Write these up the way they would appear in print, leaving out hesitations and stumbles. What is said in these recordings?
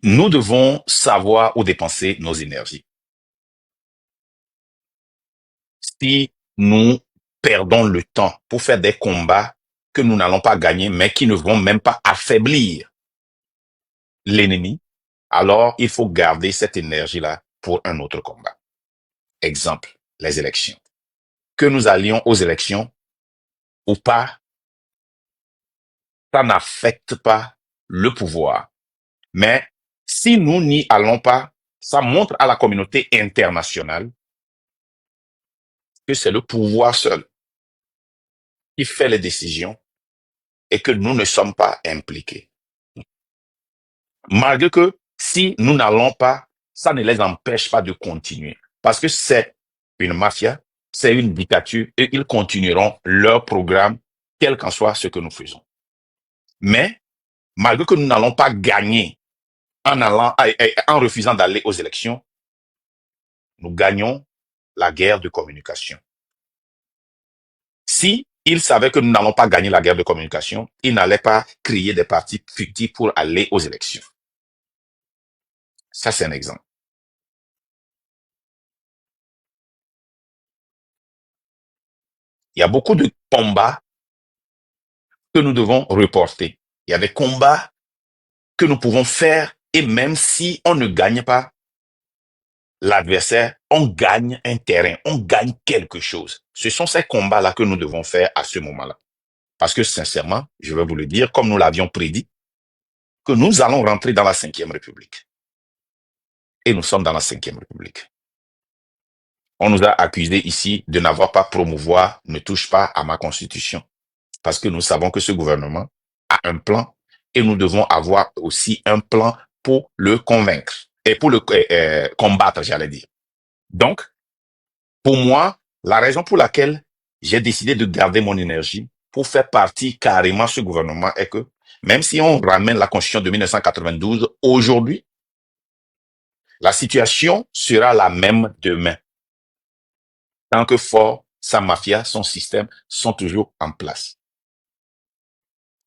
Nous devons savoir où dépenser nos énergies. Si nous perdons le temps pour faire des combats que nous n'allons pas gagner, mais qui ne vont même pas affaiblir l'ennemi, alors il faut garder cette énergie-là pour un autre combat. Exemple, les élections. Que nous allions aux élections ou pas, ça n'affecte pas le pouvoir. Mais si nous n'y allons pas, ça montre à la communauté internationale que c'est le pouvoir seul qui fait les décisions et que nous ne sommes pas impliqués. Malgré que si nous n'allons pas, ça ne les empêche pas de continuer. Parce que c'est une mafia, c'est une dictature et ils continueront leur programme, quel qu'en soit ce que nous faisons. Mais malgré que nous n'allons pas gagner en refusant d'aller aux élections, nous gagnons la guerre de communication. Si ils savaient que nous n'allons pas gagner la guerre de communication, ils n'allaient pas créer des partis fictifs pour aller aux élections. Ça, c'est un exemple. Il y a beaucoup de combats que nous devons reporter. Il y a des combats que nous pouvons faire et même si on ne gagne pas l'adversaire, on gagne un terrain, on gagne quelque chose. Ce sont ces combats-là que nous devons faire à ce moment-là. Parce que sincèrement, je vais vous le dire, comme nous l'avions prédit, que nous allons rentrer dans la Ve République. Et nous sommes dans la Ve République. On nous a accusés ici de n'avoir pas promouvoir, ne touche pas à ma constitution. Parce que nous savons que ce gouvernement a un plan et nous devons avoir aussi un plan pour le convaincre et pour le combattre, j'allais dire. Donc, pour moi, la raison pour laquelle j'ai décidé de garder mon énergie pour faire partie carrément de ce gouvernement est que même si on ramène la constitution de 1992, aujourd'hui, la situation sera la même demain. Tant que fort, sa mafia, son système sont toujours en place.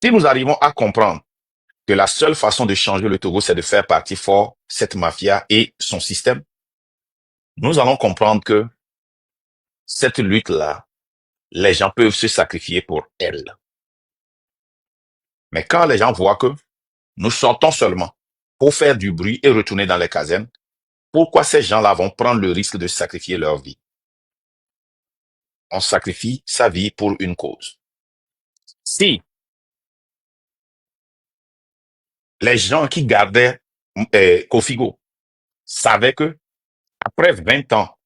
Si nous arrivons à comprendre que la seule façon de changer le Togo, c'est de faire partie fort cette mafia et son système, nous allons comprendre que cette lutte-là, les gens peuvent se sacrifier pour elle. Mais quand les gens voient que nous sortons seulement pour faire du bruit et retourner dans les casernes, pourquoi ces gens-là vont prendre le risque de sacrifier leur vie? On sacrifie sa vie pour une cause. Si les gens qui gardaient Kofigo savaient que après 20 ans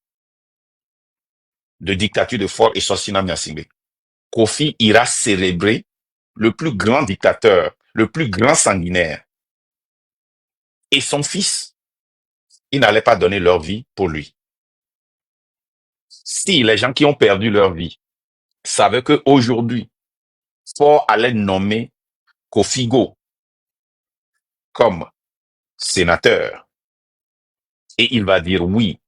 de dictature de Faure et Sosina Nyasimbe, Kofi ira célébrer le plus grand dictateur, le plus grand sanguinaire. Et son fils, ils n'allaient pas donner leur vie pour lui. Si les gens qui ont perdu leur vie savaient qu'aujourd'hui, Faure allait nommer Kofigo comme sénateur, et il va dire oui,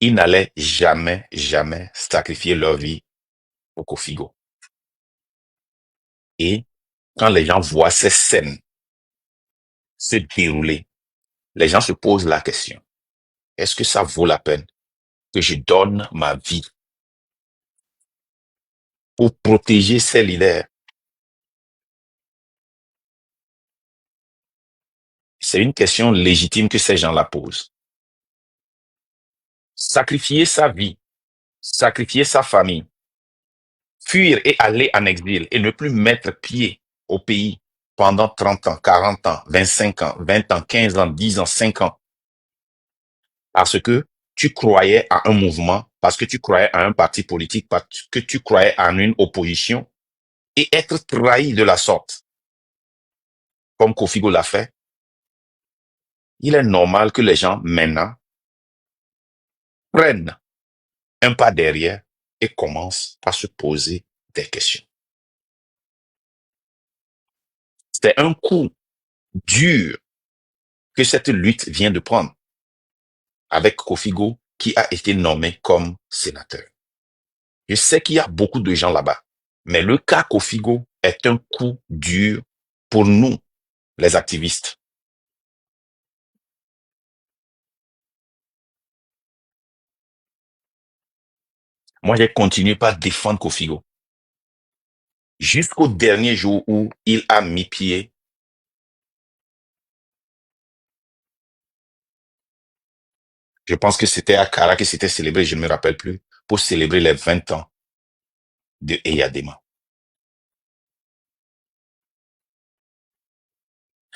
ils n'allaient jamais, jamais sacrifier leur vie pour Kofigo. Et quand les gens voient ces scènes se dérouler, les gens se posent la question, est-ce que ça vaut la peine que je donne ma vie pour protéger ces leaders? C'est une question légitime que ces gens-là posent. Sacrifier sa vie, sacrifier sa famille, fuir et aller en exil et ne plus mettre pied au pays pendant 30 ans, 40 ans, 25 ans, 20 ans, 15 ans, 10 ans, 5 ans, parce que tu croyais à un mouvement, parce que tu croyais à un parti politique, parce que tu croyais en une opposition, et être trahi de la sorte, comme Kofigo l'a fait, il est normal que les gens maintenant prennent un pas derrière et commencent à se poser des questions. C'est un coup dur que cette lutte vient de prendre avec Kofigo qui a été nommé comme sénateur. Je sais qu'il y a beaucoup de gens là-bas, mais le cas Kofigo est un coup dur pour nous, les activistes. Moi, j'ai continué par défendre Kofigo jusqu'au dernier jour où il a mis pied. Je pense que c'était à Kara que c'était célébré, je ne me rappelle plus, pour célébrer les 20 ans de Eyadema.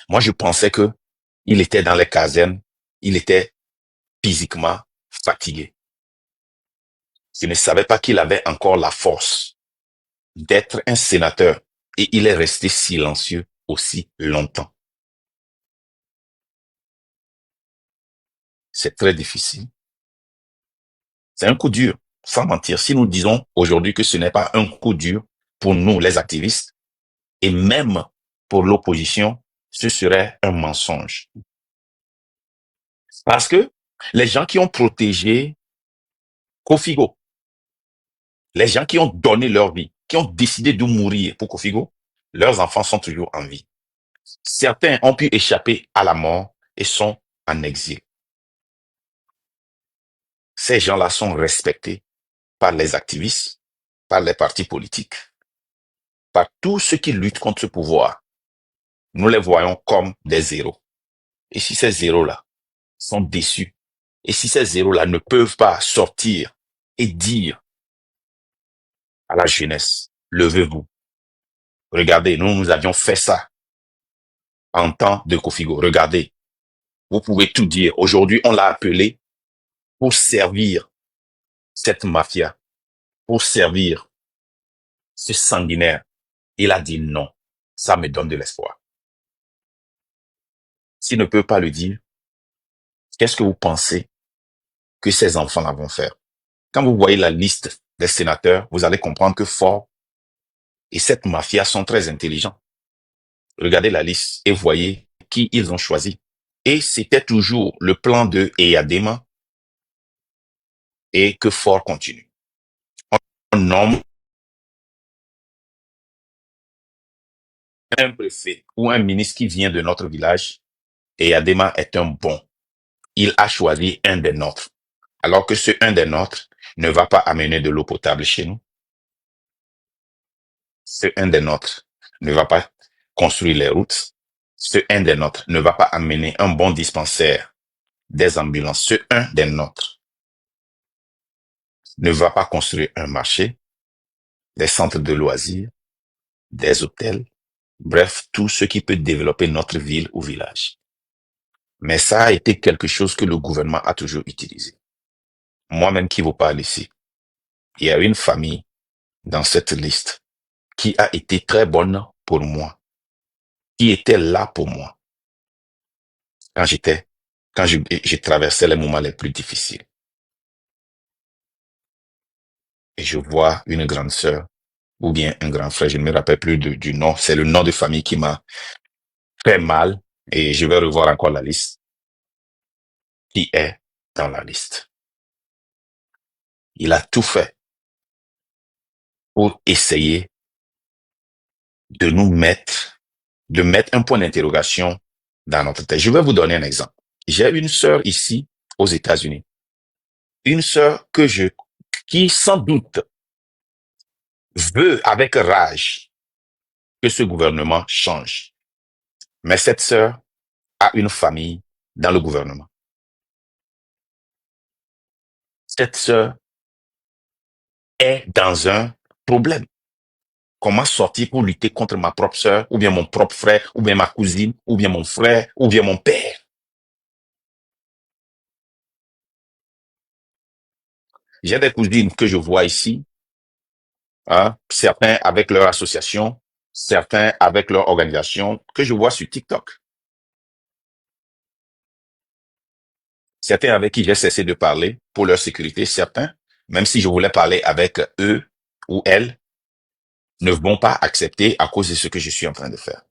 Moi, je pensais que il était dans les casernes, il était physiquement fatigué. Je ne savais pas qu'il avait encore la force d'être un sénateur et il est resté silencieux aussi longtemps. C'est très difficile. C'est un coup dur, sans mentir. Si nous disons aujourd'hui que ce n'est pas un coup dur pour nous, les activistes, et même pour l'opposition, ce serait un mensonge. Parce que les gens qui ont protégé Kofigo, les gens qui ont donné leur vie, qui ont décidé de mourir pour Kofigo, leurs enfants sont toujours en vie. Certains ont pu échapper à la mort et sont en exil. Ces gens-là sont respectés par les activistes, par les partis politiques, par tous ceux qui luttent contre ce pouvoir. Nous les voyons comme des héros. Et si ces héros-là sont déçus, et si ces héros-là ne peuvent pas sortir et dire à la jeunesse, levez-vous. Regardez, nous avions fait ça en temps de Kofigo. Regardez, vous pouvez tout dire. Aujourd'hui, on l'a appelé pour servir cette mafia, pour servir ce sanguinaire. Il a dit non. Ça me donne de l'espoir. S'il ne peut pas le dire, qu'est-ce que vous pensez que ces enfants-là vont faire? Quand vous voyez la liste des sénateurs, vous allez comprendre que Ford et cette mafia sont très intelligents. Regardez la liste et voyez qui ils ont choisi. Et c'était toujours le plan de Eyadema et que Ford continue. On nomme un préfet ou un ministre qui vient de notre village. Eyadema est un bon. Il a choisi un des nôtres. Alors que ce un des nôtres ne va pas amener de l'eau potable chez nous. Ce un des nôtres ne va pas construire les routes. Ce un des nôtres ne va pas amener un bon dispensaire, des ambulances. Ce un des nôtres ne va pas construire un marché, des centres de loisirs, des hôtels, bref, tout ce qui peut développer notre ville ou village. Mais ça a été quelque chose que le gouvernement a toujours utilisé. Moi-même qui vous parle ici, il y a une famille dans cette liste qui a été très bonne pour moi, qui était là pour moi quand j'ai traversé les moments les plus difficiles. Et je vois une grande sœur ou bien un grand frère, je ne me rappelle plus du nom, c'est le nom de famille qui m'a fait mal et je vais revoir encore la liste qui est dans la liste. Il a tout fait pour essayer de de mettre un point d'interrogation dans notre tête. Je vais vous donner un exemple. J'ai une sœur ici aux États-Unis. Une sœur qui sans doute veut avec rage que ce gouvernement change. Mais cette sœur a une famille dans le gouvernement. Cette sœur est dans un problème. Comment sortir pour lutter contre ma propre sœur, ou bien mon propre frère, ou bien ma cousine, ou bien mon frère, ou bien mon père? J'ai des cousines que je vois ici, hein, certains avec leur association, certains avec leur organisation, que je vois sur TikTok. Certains avec qui j'ai cessé de parler pour leur sécurité, certains, même si je voulais parler avec eux ou elles, ne vont pas accepter à cause de ce que je suis en train de faire.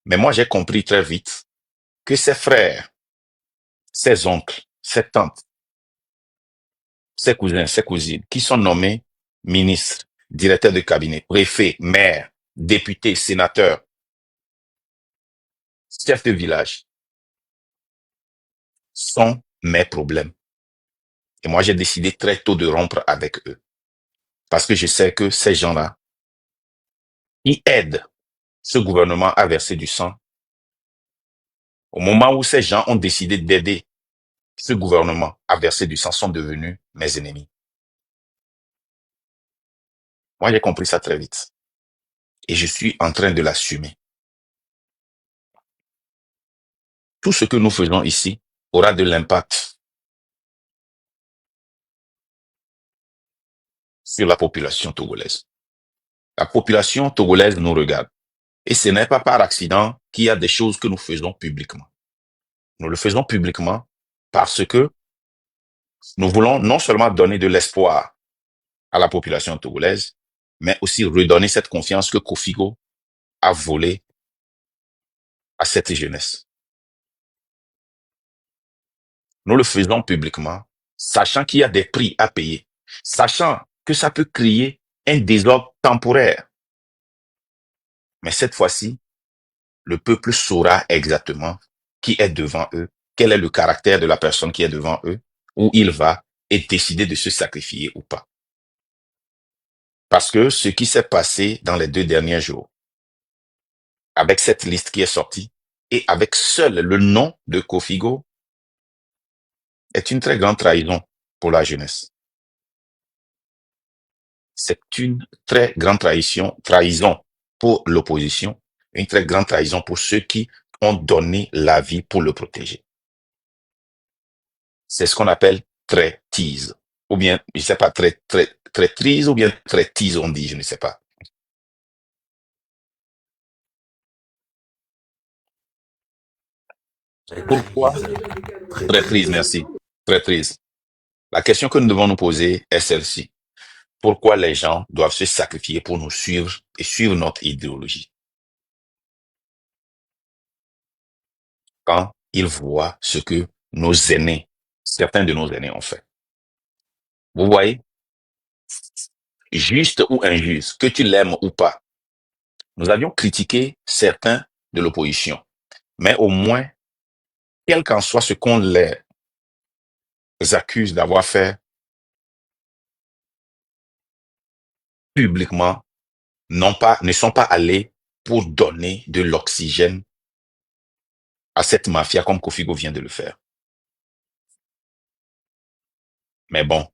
Mais moi, j'ai compris très vite que ses frères, ses oncles, ses tantes, ses cousins, ses cousines, qui sont nommés ministres, directeurs de cabinet, préfets, maires, députés, sénateurs, chefs de village, sont mes problèmes. Et moi, j'ai décidé très tôt de rompre avec eux. Parce que je sais que ces gens-là, ils aident ce gouvernement à verser du sang. Au moment où ces gens ont décidé d'aider ce gouvernement à verser du sang, sont devenus mes ennemis. Moi, j'ai compris ça très vite. Et je suis en train de l'assumer. Tout ce que nous faisons ici aura de l'impact sur la population togolaise. La population togolaise nous regarde. Et ce n'est pas par accident qu'il y a des choses que nous faisons publiquement. Nous le faisons publiquement parce que nous voulons non seulement donner de l'espoir à la population togolaise, mais aussi redonner cette confiance que Kofigo a volée à cette jeunesse. Nous le faisons publiquement, sachant qu'il y a des prix à payer, sachant que ça peut créer un désordre temporaire. Mais cette fois-ci, le peuple saura exactement qui est devant eux, quel est le caractère de la personne qui est devant eux, où il va et décider de se sacrifier ou pas. Parce que ce qui s'est passé dans les 2 derniers jours, avec cette liste qui est sortie, et avec seul le nom de Kofigo, est une très grande trahison pour la jeunesse. C'est une très grande trahison pour l'opposition, une très grande trahison pour ceux qui ont donné la vie pour le protéger. C'est ce qu'on appelle traitise. Ou bien, je ne sais pas, traitrise ou bien traitise, on dit, je ne sais pas. Pourquoi Traîtrise. traitrise, Traîtrise. merci. Traitrise. La question que nous devons nous poser est celle-ci. Pourquoi les gens doivent se sacrifier pour nous suivre et suivre notre idéologie quand ils voient ce que nos aînés, certains de nos aînés ont fait? Vous voyez, juste ou injuste, que tu l'aimes ou pas, nous avions critiqué certains de l'opposition, mais au moins, quel qu'en soit ce qu'on les accuse d'avoir fait publiquement, ne sont pas allés pour donner de l'oxygène à cette mafia comme Kofigo vient de le faire. Mais bon,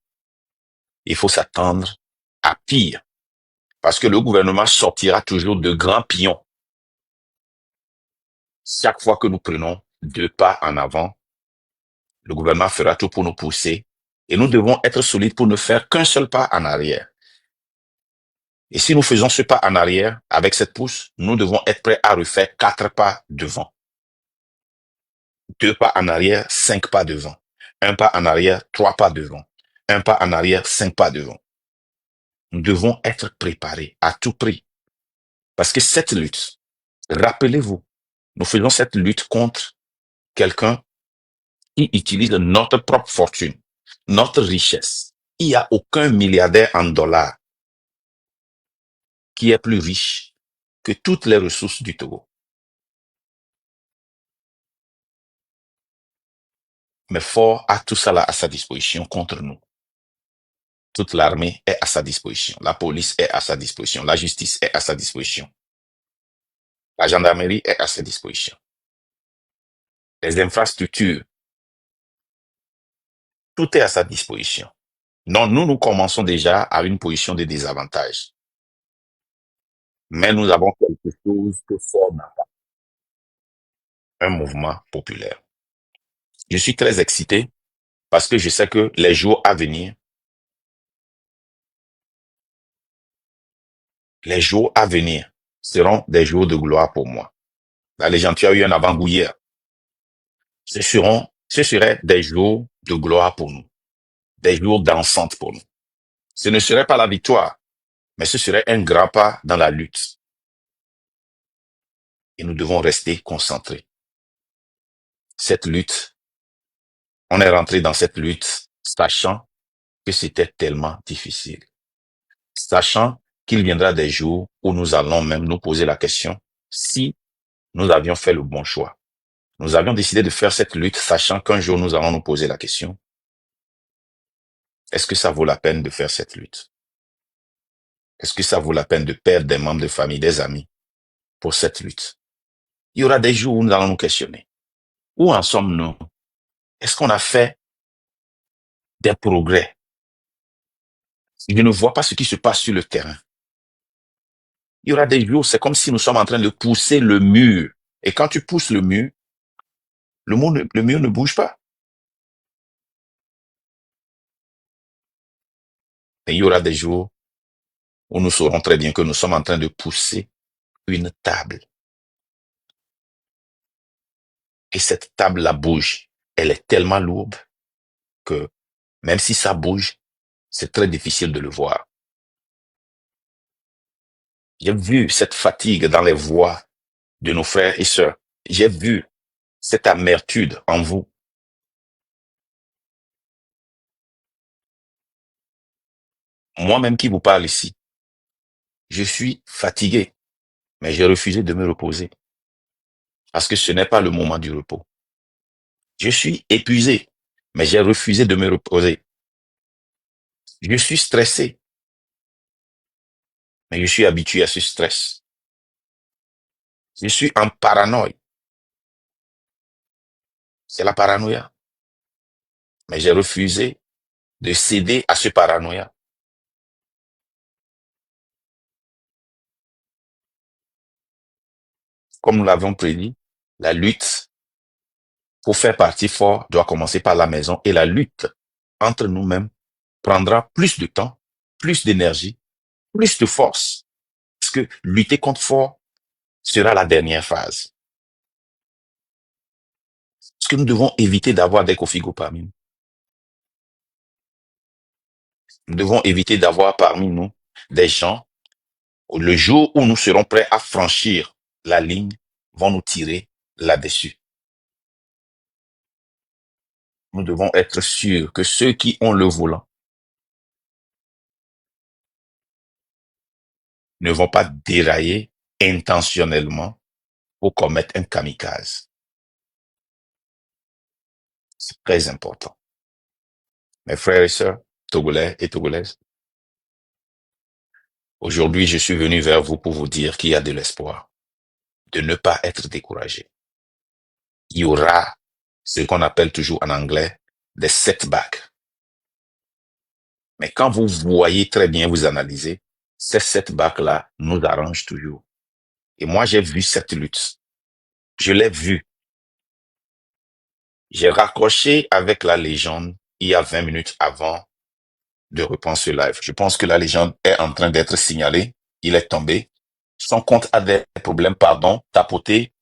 il faut s'attendre à pire, parce que le gouvernement sortira toujours de grands pions chaque fois que nous prenons 2 pas en avant. Le gouvernement fera tout pour nous pousser et nous devons être solides pour ne faire qu'un seul pas en arrière. Et si nous faisons ce pas en arrière avec cette pousse, nous devons être prêts à refaire 4 pas devant. 2 pas en arrière, 5 pas devant. 1 pas en arrière, 3 pas devant. 1 pas en arrière, 5 pas devant. Nous devons être préparés à tout prix. Parce que cette lutte, rappelez-vous, nous faisons cette lutte contre quelqu'un qui utilise notre propre fortune, notre richesse. Il n'y a aucun milliardaire en dollars qui est plus riche que toutes les ressources du Togo. Mais Fort a tout ça là à sa disposition contre nous. Toute l'armée est à sa disposition. La police est à sa disposition. La justice est à sa disposition. La gendarmerie est à sa disposition. Les infrastructures, tout est à sa disposition. Non, nous commençons déjà à une position de désavantage. Mais nous avons quelque chose que Fort n'a pas, un mouvement populaire. Je suis très excité parce que je sais que les jours à venir, seront des jours de gloire pour moi. Là, les gens, tu as eu un avant-goût hier. Ce seraient des jours de gloire pour nous, des jours dansante pour nous. Ce ne serait pas la victoire, mais ce serait un grand pas dans la lutte. Et nous devons rester concentrés. Cette lutte, on est rentré dans cette lutte sachant que c'était tellement difficile, sachant qu'il viendra des jours où nous allons même nous poser la question si nous avions fait le bon choix. Nous avions décidé de faire cette lutte sachant qu'un jour nous allons nous poser la question, est-ce que ça vaut la peine de faire cette lutte? Est-ce que ça vaut la peine de perdre des membres de famille, des amis pour cette lutte? Il y aura des jours où nous allons nous questionner. Où en sommes-nous? Est-ce qu'on a fait des progrès? Je ne vois pas ce qui se passe sur le terrain. Il y aura des jours, c'est comme si nous sommes en train de pousser le mur. Et quand tu pousses le mur, le mur ne bouge pas. Et il y aura des jours où nous saurons très bien que nous sommes en train de pousser une table. Et cette table-là bouge. Elle est tellement lourde que même si ça bouge, c'est très difficile de le voir. J'ai vu cette fatigue dans les voix de nos frères et sœurs. J'ai vu cette amertume en vous. Moi-même qui vous parle ici, je suis fatigué, mais j'ai refusé de me reposer parce que ce n'est pas le moment du repos. Je suis épuisé, mais j'ai refusé de me reposer. Je suis stressé, mais je suis habitué à ce stress. Je suis en paranoïa. C'est la paranoïa. Mais j'ai refusé de céder à ce paranoïa. Comme nous l'avons prédit, la lutte pour faire partie fort doit commencer par la maison et la lutte entre nous-mêmes prendra plus de temps, plus d'énergie, plus de force. Parce que lutter contre fort sera la dernière phase. Parce que nous devons éviter d'avoir des Kofigo parmi nous. Nous devons éviter d'avoir parmi nous des gens, le jour où nous serons prêts à franchir la ligne, vont nous tirer là-dessus. Nous devons être sûrs que ceux qui ont le volant ne vont pas dérailler intentionnellement pour commettre un kamikaze. C'est très important. Mes frères et sœurs, Togolais et Togolaises, aujourd'hui, je suis venu vers vous pour vous dire qu'il y a de l'espoir, de ne pas être découragé. Il y aura ce qu'on appelle toujours en anglais des setbacks. Mais quand vous voyez très bien, vous analysez, ces setbacks-là nous arrangent toujours. Et moi, j'ai vu cette lutte. Je l'ai vue. J'ai raccroché avec la légende il y a 20 minutes avant de reprendre ce live. Je pense que la légende est en train d'être signalée. Il est tombé. Son compte a des problèmes, pardon, tapoté,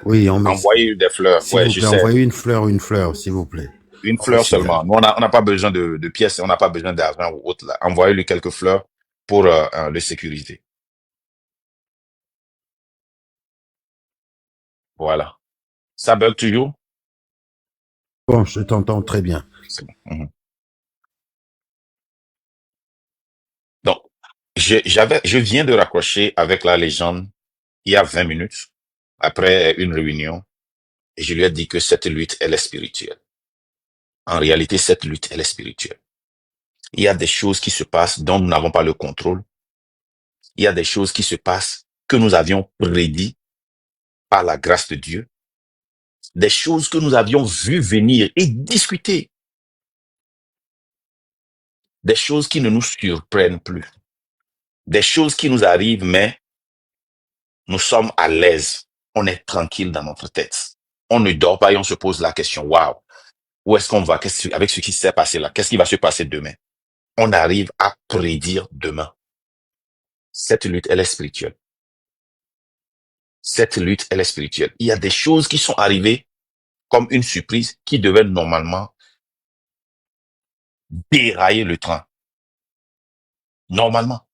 Oui, envoyé des fleurs. s'il Ouais, vous je plaît, sais. envoyez une fleur, s'il vous plaît. Une fleur Officielle. seulement. Nous, on n'a pas besoin de pièces, on n'a pas besoin d'argent ou autre. Là. Envoyez-lui quelques fleurs pour le sécurité. Voilà. Ça bug toujours? Bon, je t'entends très bien. C'est bon. Mhm. Donc, je viens de raccrocher avec la légende il y a 20 minutes après une réunion et je lui ai dit que cette lutte, elle est spirituelle. En réalité, cette lutte, elle est spirituelle. Il y a des choses qui se passent dont nous n'avons pas le contrôle. Il y a des choses qui se passent que nous avions prédit par la grâce de Dieu. Des choses que nous avions vues venir et discuter. Des choses qui ne nous surprennent plus. Des choses qui nous arrivent, mais nous sommes à l'aise. On est tranquille dans notre tête. On ne dort pas et on se pose la question, waouh, où est-ce qu'on va avec ce qui s'est passé là? Qu'est-ce qui va se passer demain? On arrive à prédire demain. Cette lutte, elle est spirituelle. Cette lutte, elle est spirituelle. Il y a des choses qui sont arrivées comme une surprise qui devaient normalement dérailler le train. Normalement,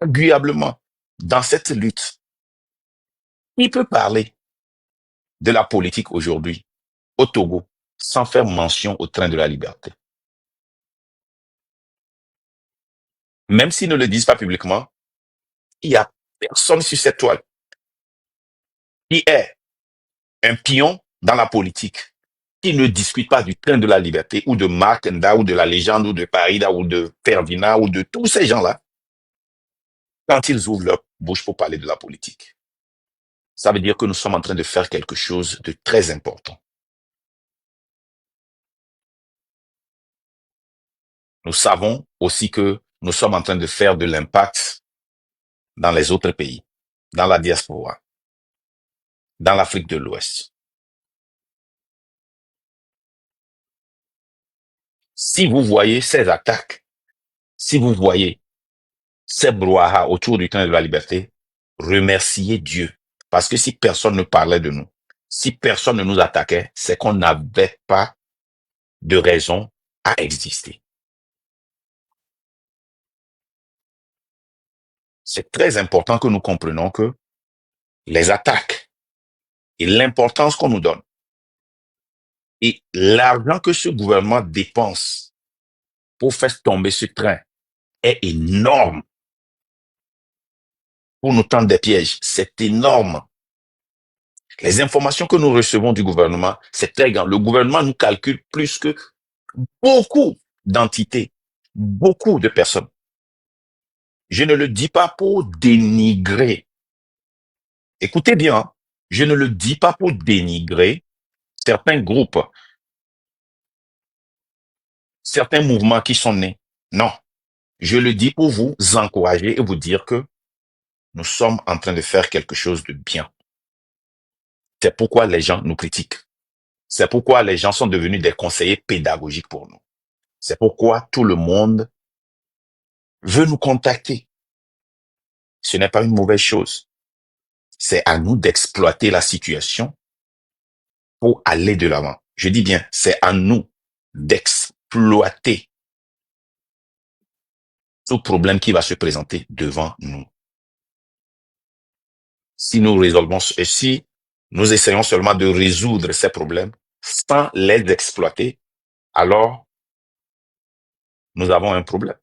agréablement, dans cette lutte. Il peut parler de la politique aujourd'hui au Togo sans faire mention au train de la liberté. Même s'ils ne le disent pas publiquement, il n'y a personne sur cette toile qui est un pion dans la politique, qui ne discute pas du train de la liberté ou de Marc Nda ou de la légende ou de Parida ou de Fervina ou de tous ces gens-là. Quand ils ouvrent leur bouche pour parler de la politique, ça veut dire que nous sommes en train de faire quelque chose de très important. Nous savons aussi que nous sommes en train de faire de l'impact dans les autres pays, dans la diaspora, dans l'Afrique de l'Ouest. Si vous voyez ces attaques, si vous voyez ces brouhaha autour du train de la liberté, remerciez Dieu. Parce que si personne ne parlait de nous, si personne ne nous attaquait, c'est qu'on n'avait pas de raison à exister. C'est très important que nous comprenions que les attaques et l'importance qu'on nous donne et l'argent que ce gouvernement dépense pour faire tomber ce train est énorme. Pour nous tendre des pièges, c'est énorme. Les informations que nous recevons du gouvernement, c'est très grand. Le gouvernement nous calcule plus que beaucoup d'entités, beaucoup de personnes. Je ne le dis pas pour dénigrer. Écoutez bien, hein. Je ne le dis pas pour dénigrer certains groupes, certains mouvements qui sont nés. Non. Je le dis pour vous encourager et vous dire que nous sommes en train de faire quelque chose de bien. C'est pourquoi les gens nous critiquent. C'est pourquoi les gens sont devenus des conseillers pédagogiques pour nous. C'est pourquoi tout le monde veut nous contacter. Ce n'est pas une mauvaise chose. C'est à nous d'exploiter la situation pour aller de l'avant. Je dis bien, c'est à nous d'exploiter tout problème qui va se présenter devant nous. Si nous résolvons, et si nous essayons seulement de résoudre ces problèmes sans les exploiter, alors nous avons un problème.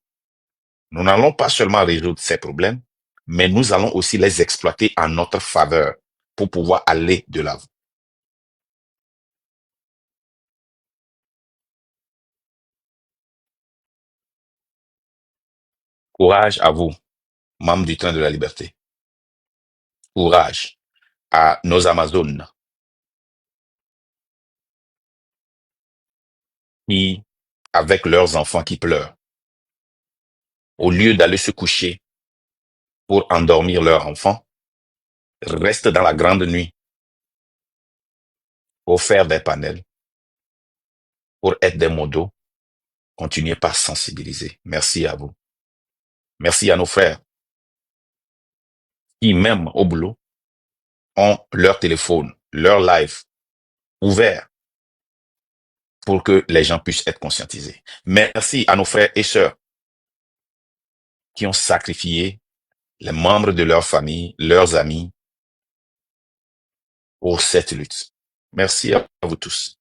Nous n'allons pas seulement résoudre ces problèmes, mais nous allons aussi les exploiter en notre faveur pour pouvoir aller de l'avant. Courage à vous, membres du train de la liberté. Courage à nos Amazones qui, avec leurs enfants qui pleurent, au lieu d'aller se coucher pour endormir leurs enfants, restent dans la grande nuit pour faire des panels, pour être des modos. Continuez par sensibiliser. Merci à vous. Merci à nos frères qui, même au boulot, ont leur téléphone, leur live ouvert pour que les gens puissent être conscientisés. Merci à nos frères et sœurs qui ont sacrifié les membres de leur famille, leurs amis, pour cette lutte. Merci à vous tous.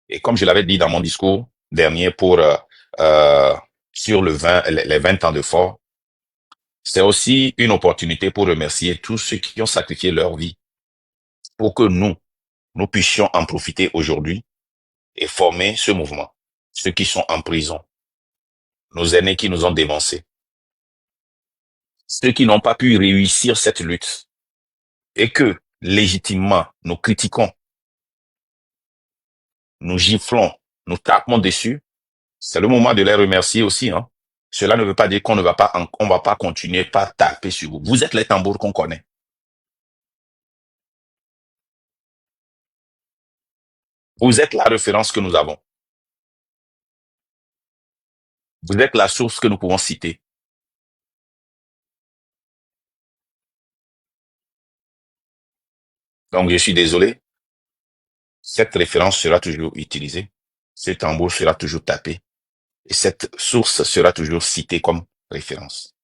Et comme je l'avais dit dans mon discours dernier sur les 20 ans de fort, c'est aussi une opportunité pour remercier tous ceux qui ont sacrifié leur vie pour que nous puissions en profiter aujourd'hui et former ce mouvement. Ceux qui sont en prison, nos aînés qui nous ont dévancés, ceux qui n'ont pas pu réussir cette lutte et que, légitimement, nous critiquons, nous giflons, nous tapons dessus, c'est le moment de les remercier aussi, hein. Cela ne veut pas dire qu'on ne va pas, on va pas continuer par taper sur vous. Vous êtes les tambours qu'on connaît. Vous êtes la référence que nous avons. Vous êtes la source que nous pouvons citer. Donc, je suis désolé. Cette référence sera toujours utilisée. Ce tambour sera toujours tapé. Et cette source sera toujours citée comme référence.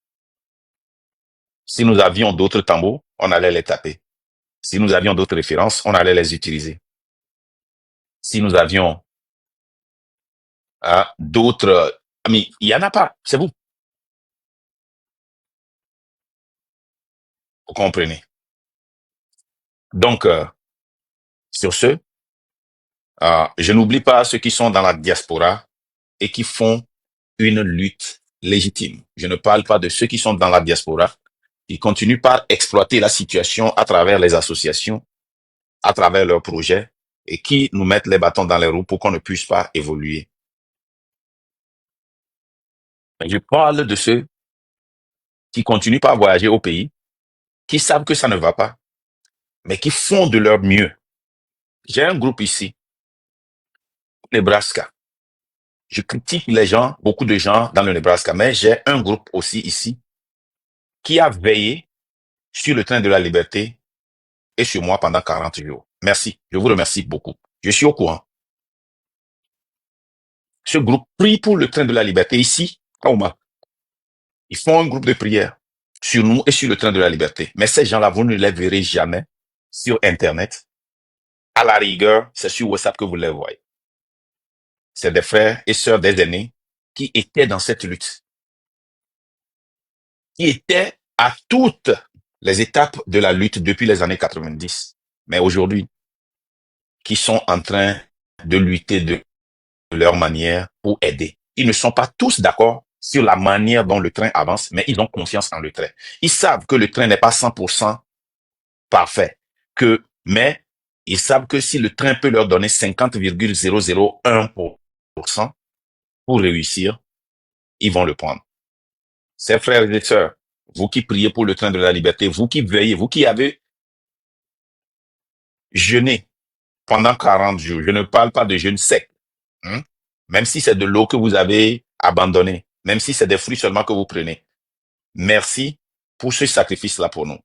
Si nous avions d'autres tambours, on allait les taper. Si nous avions d'autres références, on allait les utiliser. Si nous avions d'autres... Mais il n'y en a pas, c'est vous. Vous comprenez. Donc, sur ce, je n'oublie pas ceux qui sont dans la diaspora et qui font une lutte légitimes. Je ne parle pas de ceux qui sont dans la diaspora, qui continuent par exploiter la situation à travers les associations, à travers leurs projets, et qui nous mettent les bâtons dans les roues pour qu'on ne puisse pas évoluer. Je parle de ceux qui continuent par voyager au pays, qui savent que ça ne va pas, mais qui font de leur mieux. J'ai un groupe ici, Nebraska. Je critique les gens, beaucoup de gens dans le Nebraska, mais j'ai un groupe aussi ici qui a veillé sur le train de la liberté et sur moi pendant 40 jours. Merci. Je vous remercie beaucoup. Je suis au courant. Ce groupe prie pour le train de la liberté ici, à Ouma. Ils font un groupe de prière sur nous et sur le train de la liberté. Mais ces gens-là, vous ne les verrez jamais sur Internet. À la rigueur, c'est sur WhatsApp que vous les voyez. C'est des frères et sœurs des aînés qui étaient dans cette lutte, qui étaient à toutes les étapes de la lutte depuis les années 90. Mais aujourd'hui, qui sont en train de lutter de leur manière pour aider. Ils ne sont pas tous d'accord sur la manière dont le train avance, mais ils ont confiance en le train. Ils savent que le train n'est pas 100% parfait, mais ils savent que si le train peut leur donner 50,001% pour réussir, ils vont le prendre. Ces frères et sœurs, vous qui priez pour le train de la liberté, vous qui veillez, vous qui avez jeûné pendant 40 jours, je ne parle pas de jeûne sec, hein? Même si c'est de l'eau que vous avez abandonnée, même si c'est des fruits seulement que vous prenez. Merci pour ce sacrifice-là pour nous.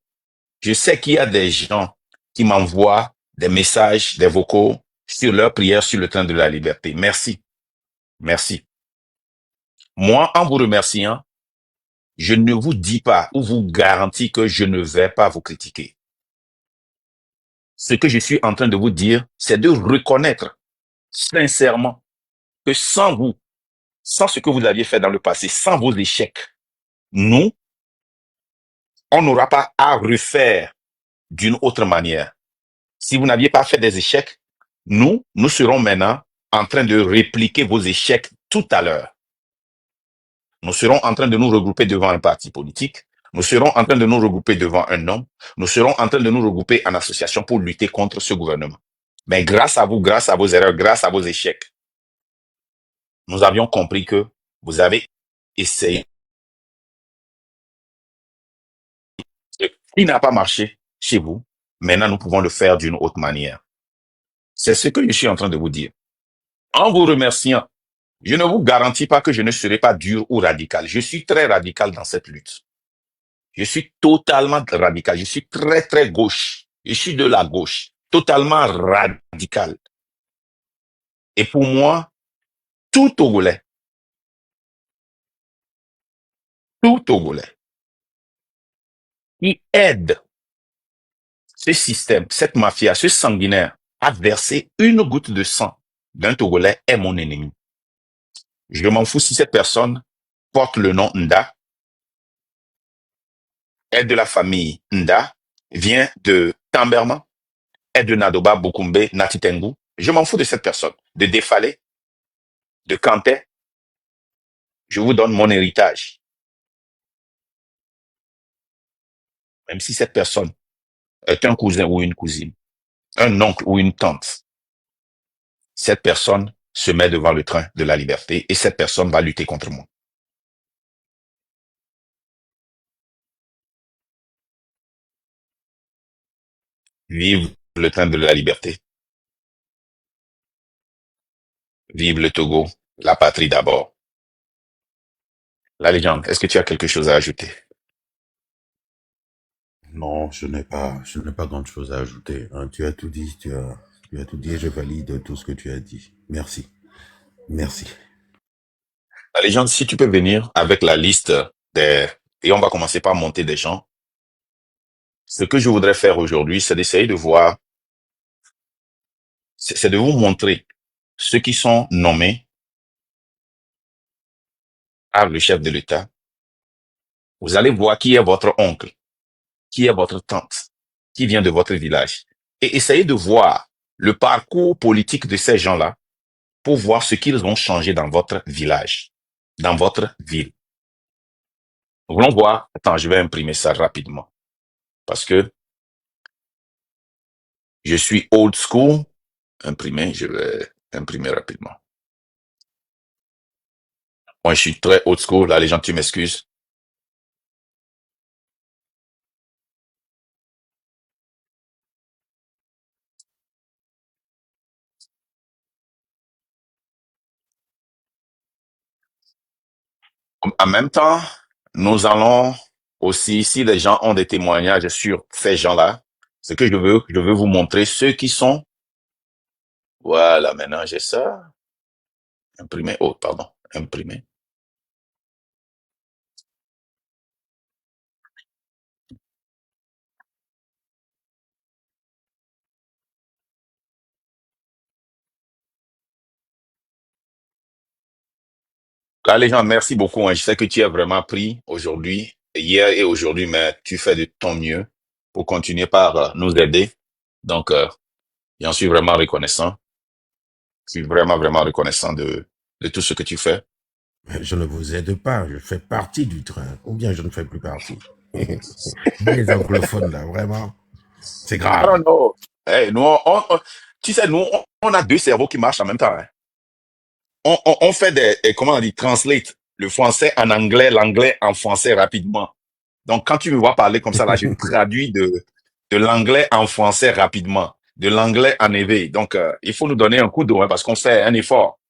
Je sais qu'il y a des gens qui m'envoient des messages, des vocaux sur leur prière sur le train de la liberté. Merci. Merci. Moi, en vous remerciant, je ne vous dis pas ou vous garantis que je ne vais pas vous critiquer. Ce que je suis en train de vous dire, c'est de reconnaître sincèrement que sans vous, sans ce que vous aviez fait dans le passé, sans vos échecs, nous, on n'aura pas à refaire d'une autre manière. Si vous n'aviez pas fait des échecs, nous serons maintenant en train de répliquer vos échecs tout à l'heure. Nous serons en train de nous regrouper devant un parti politique. Nous serons en train de nous regrouper devant un homme. Nous serons en train de nous regrouper en association pour lutter contre ce gouvernement. Mais grâce à vous, grâce à vos erreurs, grâce à vos échecs, nous avions compris que vous avez essayé. Ce qui n'a pas marché chez vous, maintenant nous pouvons le faire d'une autre manière. C'est ce que je suis en train de vous dire. En vous remerciant, je ne vous garantis pas que je ne serai pas dur ou radical. Je suis très radical dans cette lutte. Je suis totalement radical. Je suis très, très gauche. Je suis de la gauche. Totalement radical. Et pour moi, tout Togolais qui aide ce système, cette mafia, ce sanguinaire à verser une goutte de sang d'un Togolais est mon ennemi. Je m'en fous si cette personne porte le nom Nda, est de la famille Nda, vient de Tamberman, est de Nadoba, Bukumbe, Natitengu. Je m'en fous de cette personne. De Défalé, de Kanté, je vous donne mon héritage. Même si cette personne est un cousin ou une cousine, un oncle ou une tante, cette personne se met devant le train de la liberté et cette personne va lutter contre moi. Vive le train de la liberté. Vive le Togo, la patrie d'abord. La légende, est-ce que tu as quelque chose à ajouter? Non, je n'ai pas grand chose à ajouter, hein. Tu as tout dit, tu as tout dit et je valide tout ce que tu as dit. Merci. Merci. La légende, si tu peux venir avec la liste des... Et on va commencer par monter des gens. Ce que je voudrais faire aujourd'hui, c'est d'essayer de voir, c'est de vous montrer ceux qui sont nommés par le chef de l'État. Vous allez voir qui est votre oncle, qui est votre tante, qui vient de votre village. Et essayez de voir le parcours politique de ces gens-là pour voir ce qu'ils ont changé dans votre village, dans votre ville. Voulons voir. Attends, je vais imprimer ça rapidement. Parce que je suis old school. Imprimer, je vais imprimer rapidement. Moi, je suis très old school. Là, les gens, tu m'excuses. En même temps, nous allons aussi, si les gens ont des témoignages sur ces gens-là, ce que je veux vous montrer ceux qui sont. Voilà, maintenant j'ai ça. Imprimer. Oh, pardon. Imprimer. Là, les gens, merci beaucoup, hein. Je sais que tu as vraiment pris aujourd'hui, hier et aujourd'hui, mais tu fais de ton mieux pour continuer par nous aider. Donc, j'en suis vraiment reconnaissant. Je suis vraiment, vraiment reconnaissant de tout ce que tu fais. Je ne vous aide pas, je fais partie du train, ou bien je ne fais plus partie. Les anglophones, là, vraiment, c'est I grave. don't know. Hey, nous, tu sais, nous, on a deux cerveaux qui marchent en même temps, hein. On fait comment on dit, translate le français en anglais, l'anglais en français rapidement. Donc, quand tu me vois parler comme ça, là, je traduis de l'anglais en français rapidement, de l'anglais en éveil. Donc, il faut nous donner un coup d'eau, hein, parce qu'on fait un effort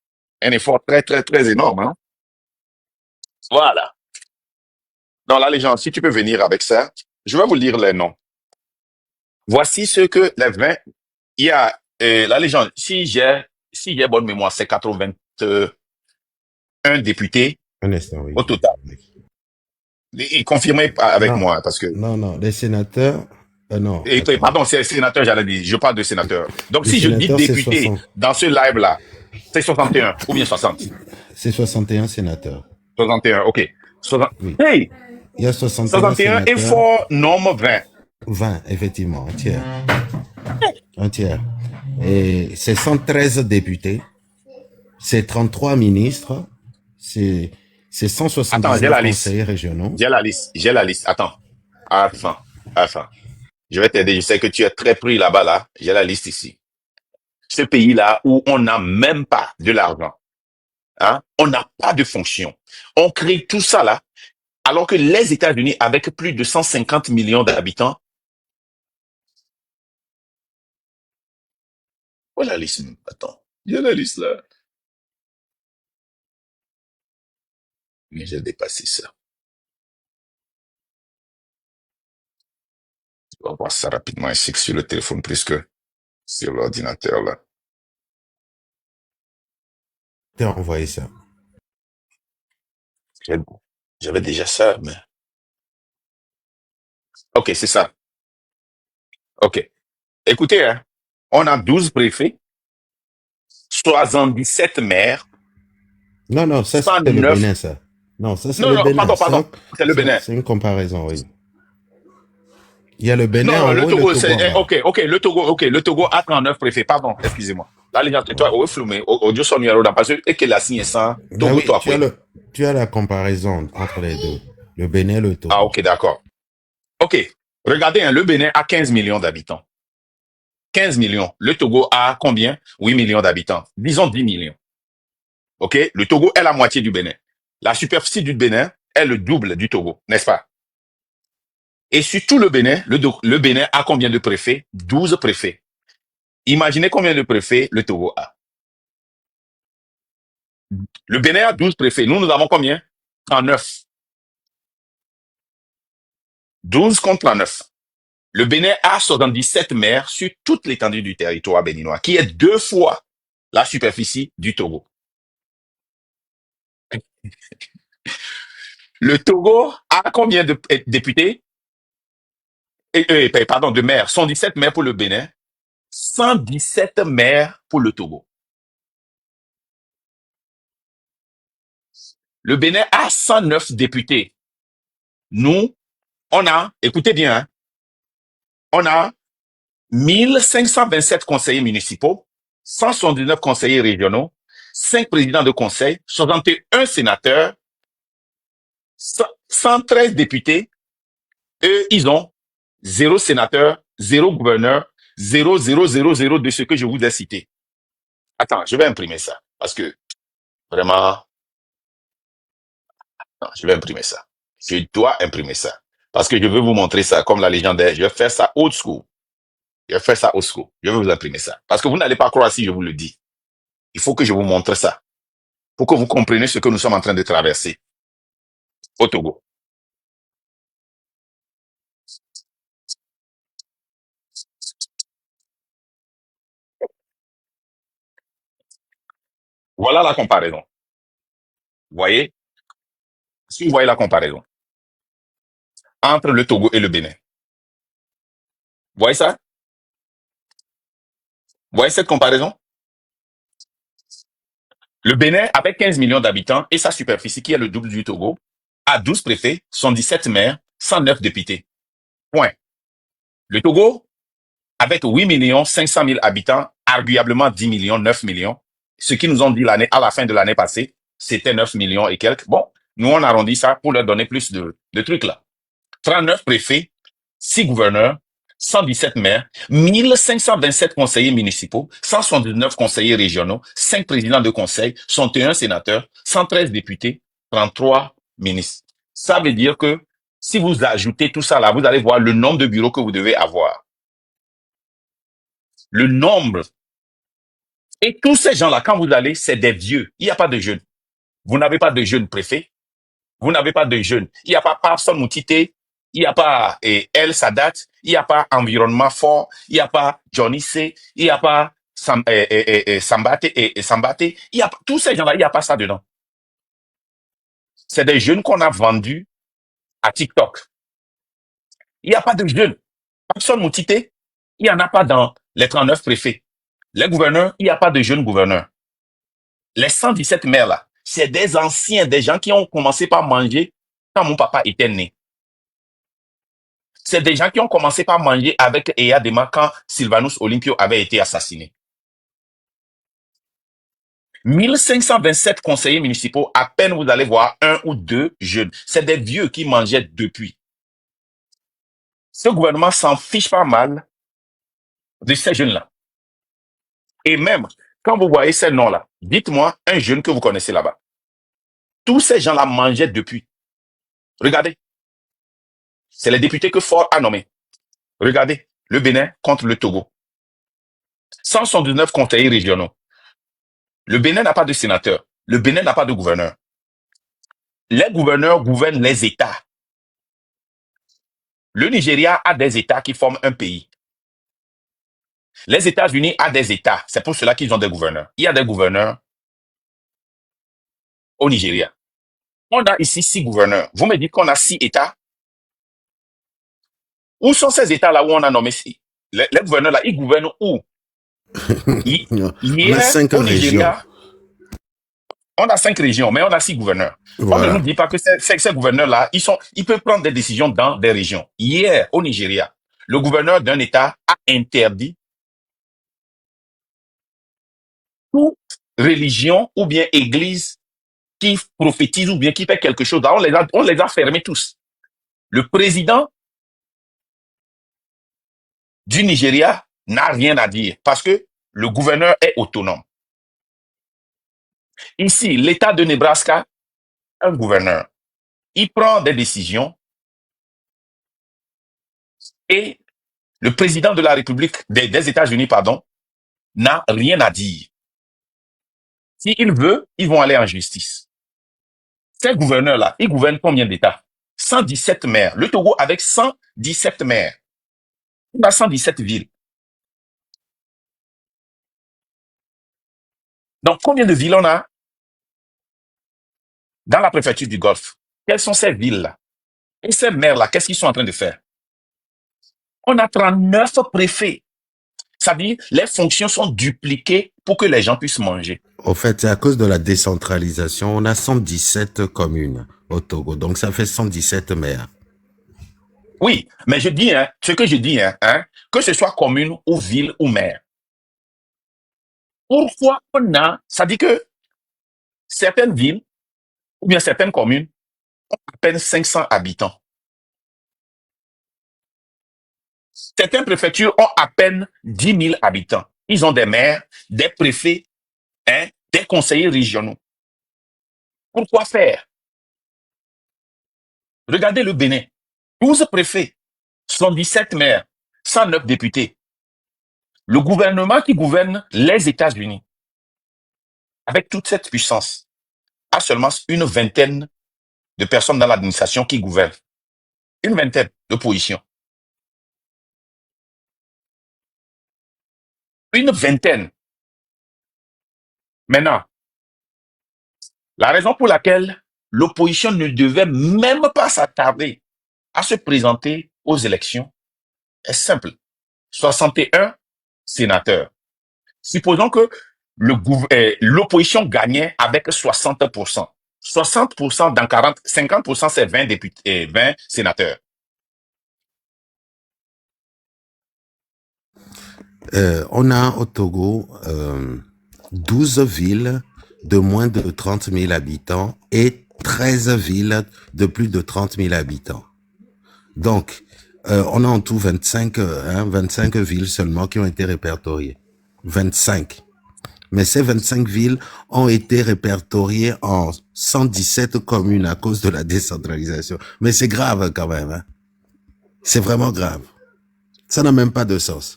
très, très, très énorme, hein. Voilà. Donc là, les gens, si tu peux venir avec ça, je vais vous lire les noms. Voici ce que les 20, il y a, là, les gens, si j'ai bonne mémoire, c'est 81 députés Un instant, oui. au total. Et confirmez avec Non, moi, parce que, non, les sénateurs, non, attends. pardon, c'est sénateur, j'allais dire, je parle de sénateur. Donc, Les si je dis sénateurs, c'est député 60. dans ce live-là, c'est 61 ou bien 60. C'est 61 sénateurs. 61, ok. Oui. Hey, Il y a 61 61 et sénateurs, fort nombre 20. 20, effectivement, un tiers. Un tiers. Et c'est 113 députés, c'est 33 ministres, c'est Attends, j'ai 179 la liste. conseillers régionaux. J'ai la liste. J'ai la liste. Attends. Attends. Attends. Je vais t'aider. Je sais que tu es très pris là-bas, là. J'ai la liste ici. Ce pays-là où on n'a même pas de l'argent. Hein? On n'a pas de fonction. On crée tout ça là, alors que les États-Unis, avec plus de 150 millions d'habitants, où est la liste? Attends. J'ai la liste là. Mais j'ai dépassé ça. On va voir ça rapidement ici sur le téléphone plus que sur l'ordinateur là. T'as envoyé ça. J'ai- J'avais déjà ça, mais. Ok, c'est ça. Ok. Écoutez, hein, on a 12 préfets, 77 maires, Non, non, ça c'est le 109. Bénin, ça. Non, ça c'est Non, le non, Bénin. pardon, pardon. C'est le Bénin. C'est une comparaison, oui. Il y a le Non, Bénin non, en le haut et le Togo, Togo en bas. ok, le Togo a 39 préfets, pardon, excusez-moi. Là, les gens, toi, Ouais. au flumé, au Dieu son numéro, parce que, et que la signe ça, Ben Togo, oui, toi, quoi. tu as la comparaison entre les deux. Le Bénin et le Ah, Togo. ok, d'accord. Ok. Regardez, hein, le Bénin a 15 millions d'habitants. 15 millions. Le Togo a combien? 8 millions d'habitants. Disons 10 millions. Ok? Le Togo est la moitié du Bénin. La superficie du Bénin est le double du Togo, n'est-ce pas? Et sur tout le Bénin, le Bénin a combien de préfets? 12 préfets. Imaginez combien de préfets le Togo a. Le Bénin a 12 préfets. Nous avons combien? 39. 12 contre 39. Le Bénin a 77 maires sur toute l'étendue du territoire béninois, qui est 2 fois la superficie du Togo. Le Togo a combien de députés? Pardon, de maires. 117 maires pour le Bénin, 117 maires pour le Togo. Le Bénin a 109 députés. Nous, on a, écoutez bien, hein, on a 1527 conseillers municipaux, 179 conseillers régionaux, 5 présidents de conseil, 61 sénateurs, 113 députés, eux, ils ont 0 sénateur, 0 gouverneur, 0,000 de ce que je vous ai cité. Attends, je vais imprimer ça. Parce que, vraiment, non, je vais imprimer ça. Je dois imprimer ça. Parce que je veux vous montrer ça comme la légendaire. Je vais faire ça old school. Je vais faire ça old school. Je vais vous imprimer ça. Parce que vous n'allez pas croire si je vous le dis. Il faut que je vous montre ça. Pour que vous compreniez ce que nous sommes en train de traverser au Togo. Voilà la comparaison. Vous voyez? Si vous voyez la comparaison entre le Togo et le Bénin. Vous voyez ça? Vous voyez cette comparaison? Le Bénin, avec 15 millions d'habitants et sa superficie qui est le double du Togo, a 12 préfets, 117 maires, 109 députés. Point. Le Togo, avec 8 millions 500 000 habitants, arguablement 10 millions, 9 millions, ce qu'ils nous ont dit à la fin de l'année passée, c'était 9 millions et quelques. Bon, nous on arrondit ça pour leur donner plus de trucs là. 39 préfets, 6 gouverneurs, 117 maires, 1527 conseillers municipaux, 179 conseillers régionaux, 5 présidents de conseil, 61 sénateurs, 113 députés, 33 ministres. Ça veut dire que si vous ajoutez tout ça là, vous allez voir le nombre de bureaux que vous devez avoir. Le nombre. Et tous ces gens-là, quand vous allez, c'est des vieux. Il n'y a pas de jeunes. Vous n'avez pas de jeunes préfets. Vous n'avez pas de jeunes. Il n'y a pas Parson Moutité. Il n'y a pas El Sadat. Il n'y a pas Environnement Fort. Il n'y a pas Johnny C. Il n'y a pas Sambate. Sambate. Il y a tous ces gens-là, il n'y a pas ça dedans. C'est des jeunes qu'on a vendus à TikTok. Il n'y a pas de jeunes. Parson Moutité, il n'y en a pas dans les 39 préfets. Les gouverneurs, il n'y a pas de jeunes gouverneurs. Les 117 maires là, c'est des anciens, des gens qui ont commencé par manger quand mon papa était né. C'est des gens qui ont commencé par manger avec Eyadema quand Sylvanus Olympio avait été assassiné. 1527 conseillers municipaux, à peine vous allez voir un ou deux jeunes. C'est des vieux qui mangeaient depuis. Ce gouvernement s'en fiche pas mal de ces jeunes-là. Et même, quand vous voyez ces noms-là, dites-moi un jeune que vous connaissez là-bas. Tous ces gens-là mangeaient depuis. Regardez. C'est les députés que Ford a nommés. Regardez, le Bénin contre le Togo. 179 conseillers régionaux. Le Bénin n'a pas de sénateur. Le Bénin n'a pas de gouverneur. Les gouverneurs gouvernent les États. Le Nigeria a des États qui forment un pays. Les États-Unis ont des États. C'est pour cela qu'ils ont des gouverneurs. Il y a des gouverneurs au Nigeria. On a ici 6 gouverneurs. Vous me dites qu'on a 6 États. Où sont ces États-là où on a nommé les gouverneurs là, ils gouvernent où? On a Hier, 5 au régions. Nigeria, on a 5 régions, mais on a 6 gouverneurs. Voilà. On ne nous dit pas que ces gouverneurs-là, ils peuvent prendre des décisions dans des régions. Hier, au Nigeria, le gouverneur d'un État a interdit toute religion ou bien église qui prophétise ou bien qui fait quelque chose. On les a fermés tous. Le président du Nigeria n'a rien à dire parce que le gouverneur est autonome. Ici, l'État de Nebraska, un gouverneur, il prend des décisions et le président de la République des États-Unis, pardon, n'a rien à dire. S'il veut, ils vont aller en justice. Ces gouverneurs-là, ils gouvernent combien d'États? 117 maires. Le Togo avec 117 maires. On a 117 villes. Donc, combien de villes on a dans la préfecture du Golfe? Quelles sont ces villes-là? Et ces maires-là, qu'est-ce qu'ils sont en train de faire? On a 39 préfets. Ça veut dire les fonctions sont dupliquées pour que les gens puissent manger. Au fait, c'est à cause de la décentralisation. On a 117 communes au Togo, donc ça fait 117 maires. Oui, mais je dis, ce que je dis, que ce soit commune ou ville ou maire. Pourquoi ça dit que certaines villes ou bien certaines communes à peine 500 habitants. Certaines préfectures ont à peine 10 000 habitants. Ils ont des maires, des préfets, hein, des conseillers régionaux. Pourquoi faire? Regardez le Bénin. 12 préfets, 117 maires, 109 députés. Le gouvernement qui gouverne les États-Unis, avec toute cette puissance, a seulement une vingtaine de personnes dans l'administration qui gouvernent. Une vingtaine de positions. Une vingtaine. Maintenant, la raison pour laquelle l'opposition ne devait même pas s'attarder à se présenter aux élections est simple. 61 sénateurs. Supposons que l'opposition gagnait avec 60%. 60% dans 40, 50% c'est 20 députés, 20 sénateurs. On a au Togo 12 villes de moins de 30 000 habitants et 13 villes de plus de 30 000 habitants. Donc, on a en tout 25 villes seulement qui ont été répertoriées. 25. Mais ces 25 villes ont été répertoriées en 117 communes à cause de la décentralisation. Mais c'est grave quand même. Hein? C'est vraiment grave. Ça n'a même pas de sens.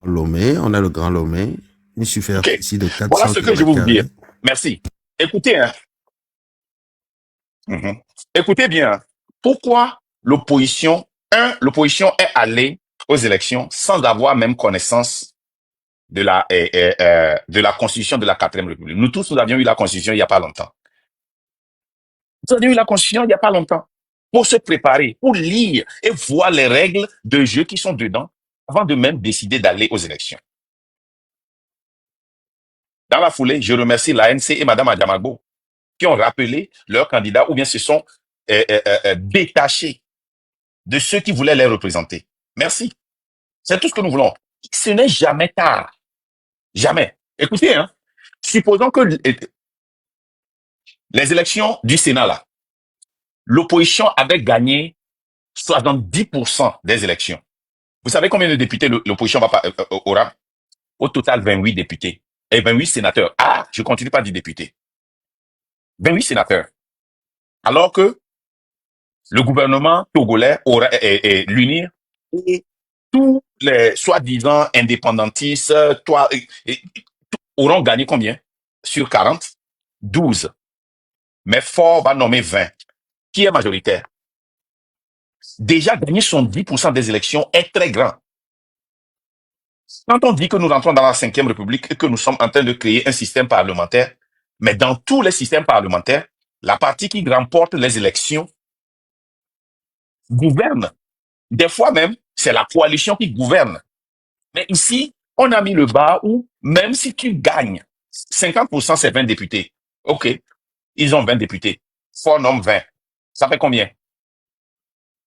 Lomé, on a le Grand Lomé, une superficie de Voilà 400 ce que je veux vous dire. km². Merci. Écoutez, hein. Écoutez bien. Pourquoi l'opposition, l'opposition est allée aux élections sans avoir même connaissance de la constitution de la 4e République. Nous tous, nous avions eu la constitution il n'y a pas longtemps. Nous avions eu la constitution il n'y a pas longtemps. Pour se préparer, pour lire et voir les règles de jeu qui sont dedans avant de même décider d'aller aux élections. Dans la foulée, je remercie l'ANC et Mme Adjamagbo qui ont rappelé leurs candidats ou bien se sont détachés de ceux qui voulaient les représenter. Merci. C'est tout ce que nous voulons. Ce n'est jamais tard. Jamais. Écoutez, hein, supposons que les élections du Sénat, là, l'opposition avait gagné 70% des élections. Vous savez combien de députés l'opposition aura? Au total, 28 députés. Et 28 sénateurs. Ah, je continue pas à dire députés. 28 sénateurs. Alors que le gouvernement togolais aura, l'UNIR et tous les soi-disant indépendantistes auront gagné combien? Sur 40? 12. Mais Fort va nommer 20. Qui est majoritaire? Déjà, gagner 70% des élections est très grand. Quand on dit que nous rentrons dans la 5e République et que nous sommes en train de créer un système parlementaire, mais dans tous les systèmes parlementaires, la partie qui remporte les élections gouverne. Des fois même, c'est la coalition qui gouverne. Mais ici, on a mis le bas où, même si tu gagnes, 50% c'est 20 députés. OK, ils ont 20 députés. Fort nomme 20. Ça fait combien?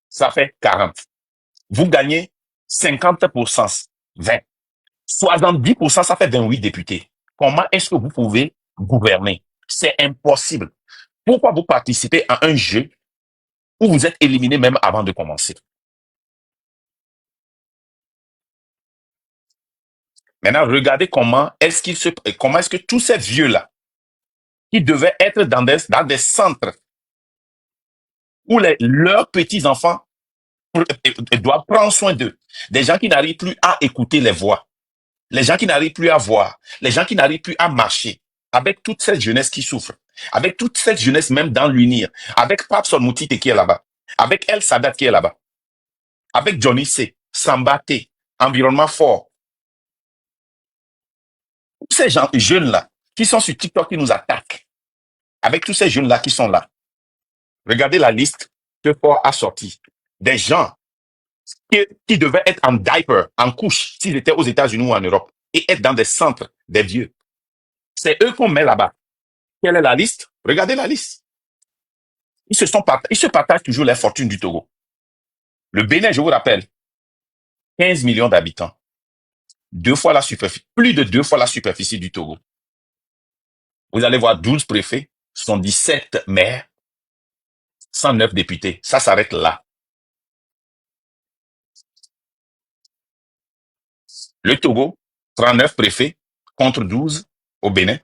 Ça fait 40. Vous gagnez 50%, 20. 70%, ça fait 28 députés. Comment est-ce que vous pouvez gouverner? C'est impossible. Pourquoi vous participez à un jeu où vous êtes éliminé même avant de commencer? Maintenant, regardez comment est-ce que tous ces vieux-là, qui devaient être dans des centres où leurs petits-enfants doivent prendre soin d'eux, des gens qui n'arrivent plus à écouter les voix, les gens qui n'arrivent plus à voir, les gens qui n'arrivent plus à marcher, avec toute cette jeunesse qui souffre, avec toute cette jeunesse même dans l'unir, avec Pape Moutite qui est là-bas, avec El Sadat qui est là-bas, avec Johnny C, Sambaté, Environnement Fort. Tous ces gens, jeunes-là, qui sont sur TikTok, qui nous attaquent, avec tous ces jeunes-là qui sont là. Regardez la liste que Fort a sortie. Des gens qui devaient être en diaper, en couche, s'ils étaient aux États-Unis ou en Europe, et être dans des centres des vieux. C'est eux qu'on met là-bas. Quelle est la liste? Regardez la liste. Ils se partagent toujours les fortunes du Togo. Le Bénin, je vous rappelle, 15 millions d'habitants. plus de 2 fois la superficie du Togo. Vous allez voir 12 préfets, 117 maires, 109 députés. Ça s'arrête là. Le Togo, 39 préfets contre 12 au Bénin.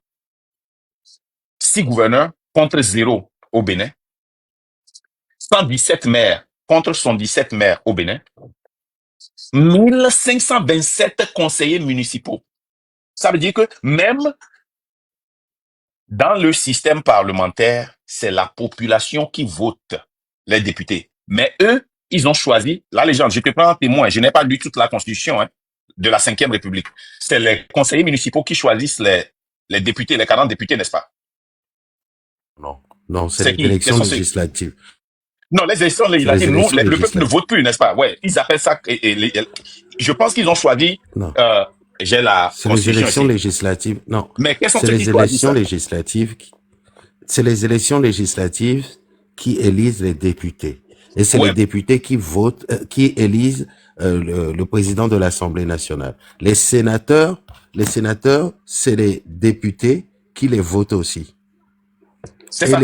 6 gouverneurs contre 0 au Bénin. 117 maires contre 117 maires au Bénin. 1527 conseillers municipaux. Ça veut dire que même dans le système parlementaire, c'est la population qui vote les députés. Mais eux, ils ont choisi, là les gens, je te prends un témoin, je n'ai pas lu toute la constitution de la 5e République. C'est les conseillers municipaux qui choisissent les députés, les 40 députés, n'est-ce pas? Non, c'est les élections législatives. Non, les élections législatives, le peuple ne vote plus, n'est-ce pas? Ouais, ils appellent ça. Je pense qu'ils ont choisi. J'ai la constitution. C'est les élections législatives. Non. Mais quelles sont c'est les élections législatives. C'est les élections législatives qui élisent les députés. Et c'est les députés qui votent, qui élisent le président de l'Assemblée nationale. Les sénateurs, c'est les députés qui les votent aussi. C'est ça.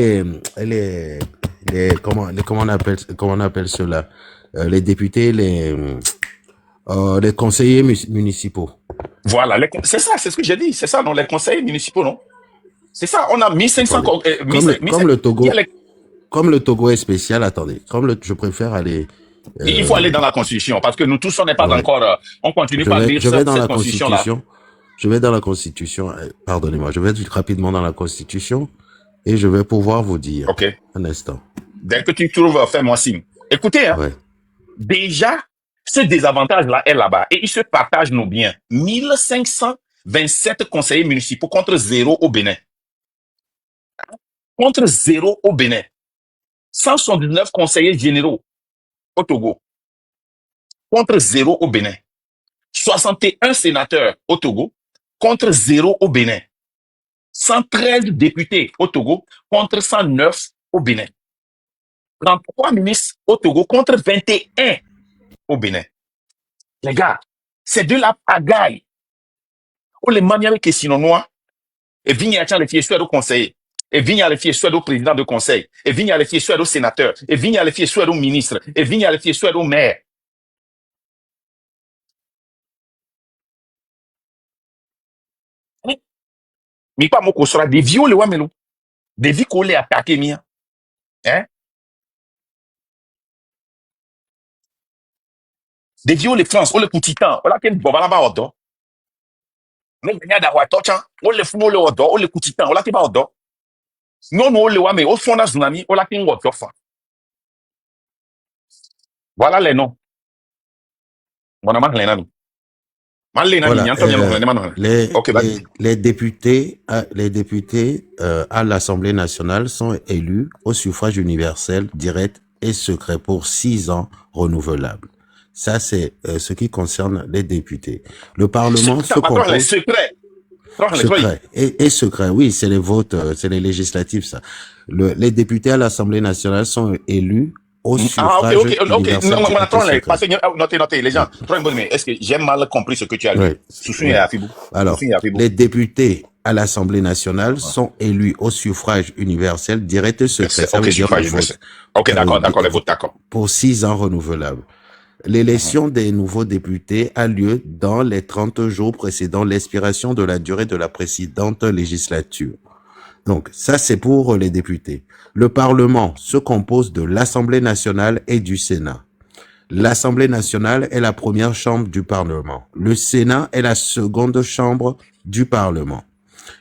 Comment on appelle cela? Les députés, les conseillers municipaux. Voilà, c'est ça, c'est ce que j'ai dit. C'est ça, non, les conseillers municipaux, non? C'est ça, on a 1500... Comme le Togo... Comme le Togo est spécial, attendez, je préfère aller... Il faut aller dans la Constitution, parce que nous tous, on n'est pas encore... on continue pas à lire cette Constitution-là. Je vais dans la Constitution, pardonnez-moi, je vais rapidement dans la Constitution et je vais pouvoir vous dire. Ok. Un instant. Dès que tu trouves, fais-moi signe. Écoutez, déjà, ce désavantage-là est là-bas et ils se partagent nos biens. 1527 conseillers municipaux contre 0 au Bénin. Contre 0 au Bénin. 179 conseillers généraux au Togo. Contre 0 au Bénin. 61 sénateurs au Togo. Contre 0 au Bénin. 113 députés au Togo contre 109 au Bénin. 33 ministres au Togo contre 21 au Bénin. Les gars, c'est de la pagaille. On les manière que sinon noir. Et vigne à les fier soit au conseiller. Et vigne à les fier soit au président de conseil. Et vigne à les fier soit au sénateur. Et vigne à les fier soit au ministre. Et vigne à les fier soit au maire. Mais pas mon sera des viols ou amelo. Des vies qu'on les attaqué mia. Hein? Des viols France, on les petit temps. On l'a qu'un bon là-bas au dos. Non, il y a d'avoir touchant. On les fout au dos, on les petit temps. On l'a qu'un au dos. Non, on les voit, mais au fond d'un tsunami, on l'a qu'un au dos. Voilà les noms. Voilà, les députés à l'Assemblée nationale sont élus au suffrage universel, direct et secret pour 6 ans renouvelables. Ça, c'est ce qui concerne les députés. Le Parlement se compose... Les secrets. Secret. Et secret, oui, c'est les votes, c'est les législatifs, ça. Les députés à l'Assemblée nationale sont élus au suffrage universel. Parce que, notez, les gens. Est-ce que j'ai mal compris ce que tu as dit? Alors, les députés à l'Assemblée nationale sont élus au suffrage universel, direct et secret. Ça veut dire ok, d'accord, les votes, d'accord. Pour 6 ans renouvelables. L'élection des nouveaux députés a lieu dans les 30 jours précédant l'expiration de la durée de la précédente législature. Donc, ça, c'est pour les députés. Le Parlement se compose de l'Assemblée nationale et du Sénat. L'Assemblée nationale est la première chambre du Parlement. Le Sénat est la seconde chambre du Parlement.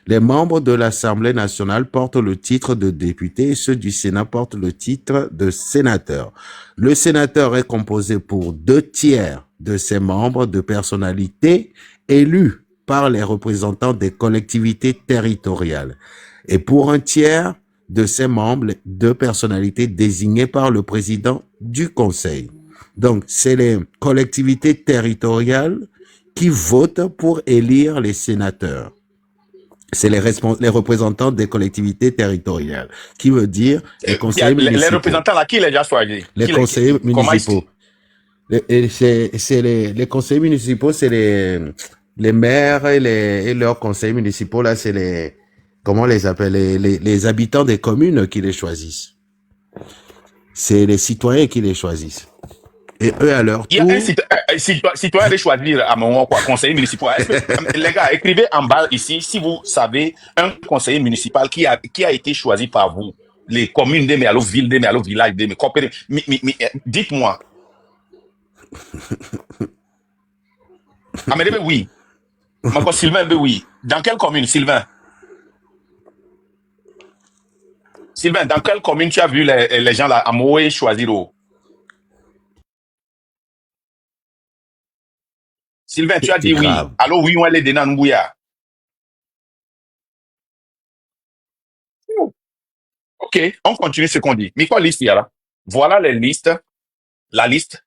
Les membres de l'Assemblée nationale portent le titre de député et ceux du Sénat portent le titre de sénateur. Le sénateur est composé pour 2/3 de ses membres de personnalités élus par les représentants des collectivités territoriales et pour 1/3 de ses membres de personnalités désignées par le président du Conseil. Donc, c'est les collectivités territoriales qui votent pour élire les sénateurs. C'est les représentants des collectivités territoriales, qui veut dire les conseillers municipaux. Les représentants là, qui les a choisis? Les conseillers municipaux. Les conseillers municipaux, c'est les maires et leurs conseils municipaux, là, c'est les, comment on les appelle, les habitants des communes qui les choisissent. C'est les citoyens qui les choisissent. Et eux, à leur Il y a un tour, citoyen de choisir à mon quoi, conseiller municipal. Est-ce que, les gars, écrivez en bas ici si vous savez un conseiller municipal qui a été choisi par vous. Les communes de Méalo, ville de Méalo, village de Méalo. Dites-moi. Amédée, oui. Encore Sylvain, oui. Dans quelle commune, Sylvain? Sylvain, dans quelle commune tu as vu les gens là, à Moé choisir? Sylvain, tu as c'est dit oui. grave. Allô, oui, on est des Nambouya. Ok, on continue ce qu'on dit. Mais quoi liste il y a là? Voilà la liste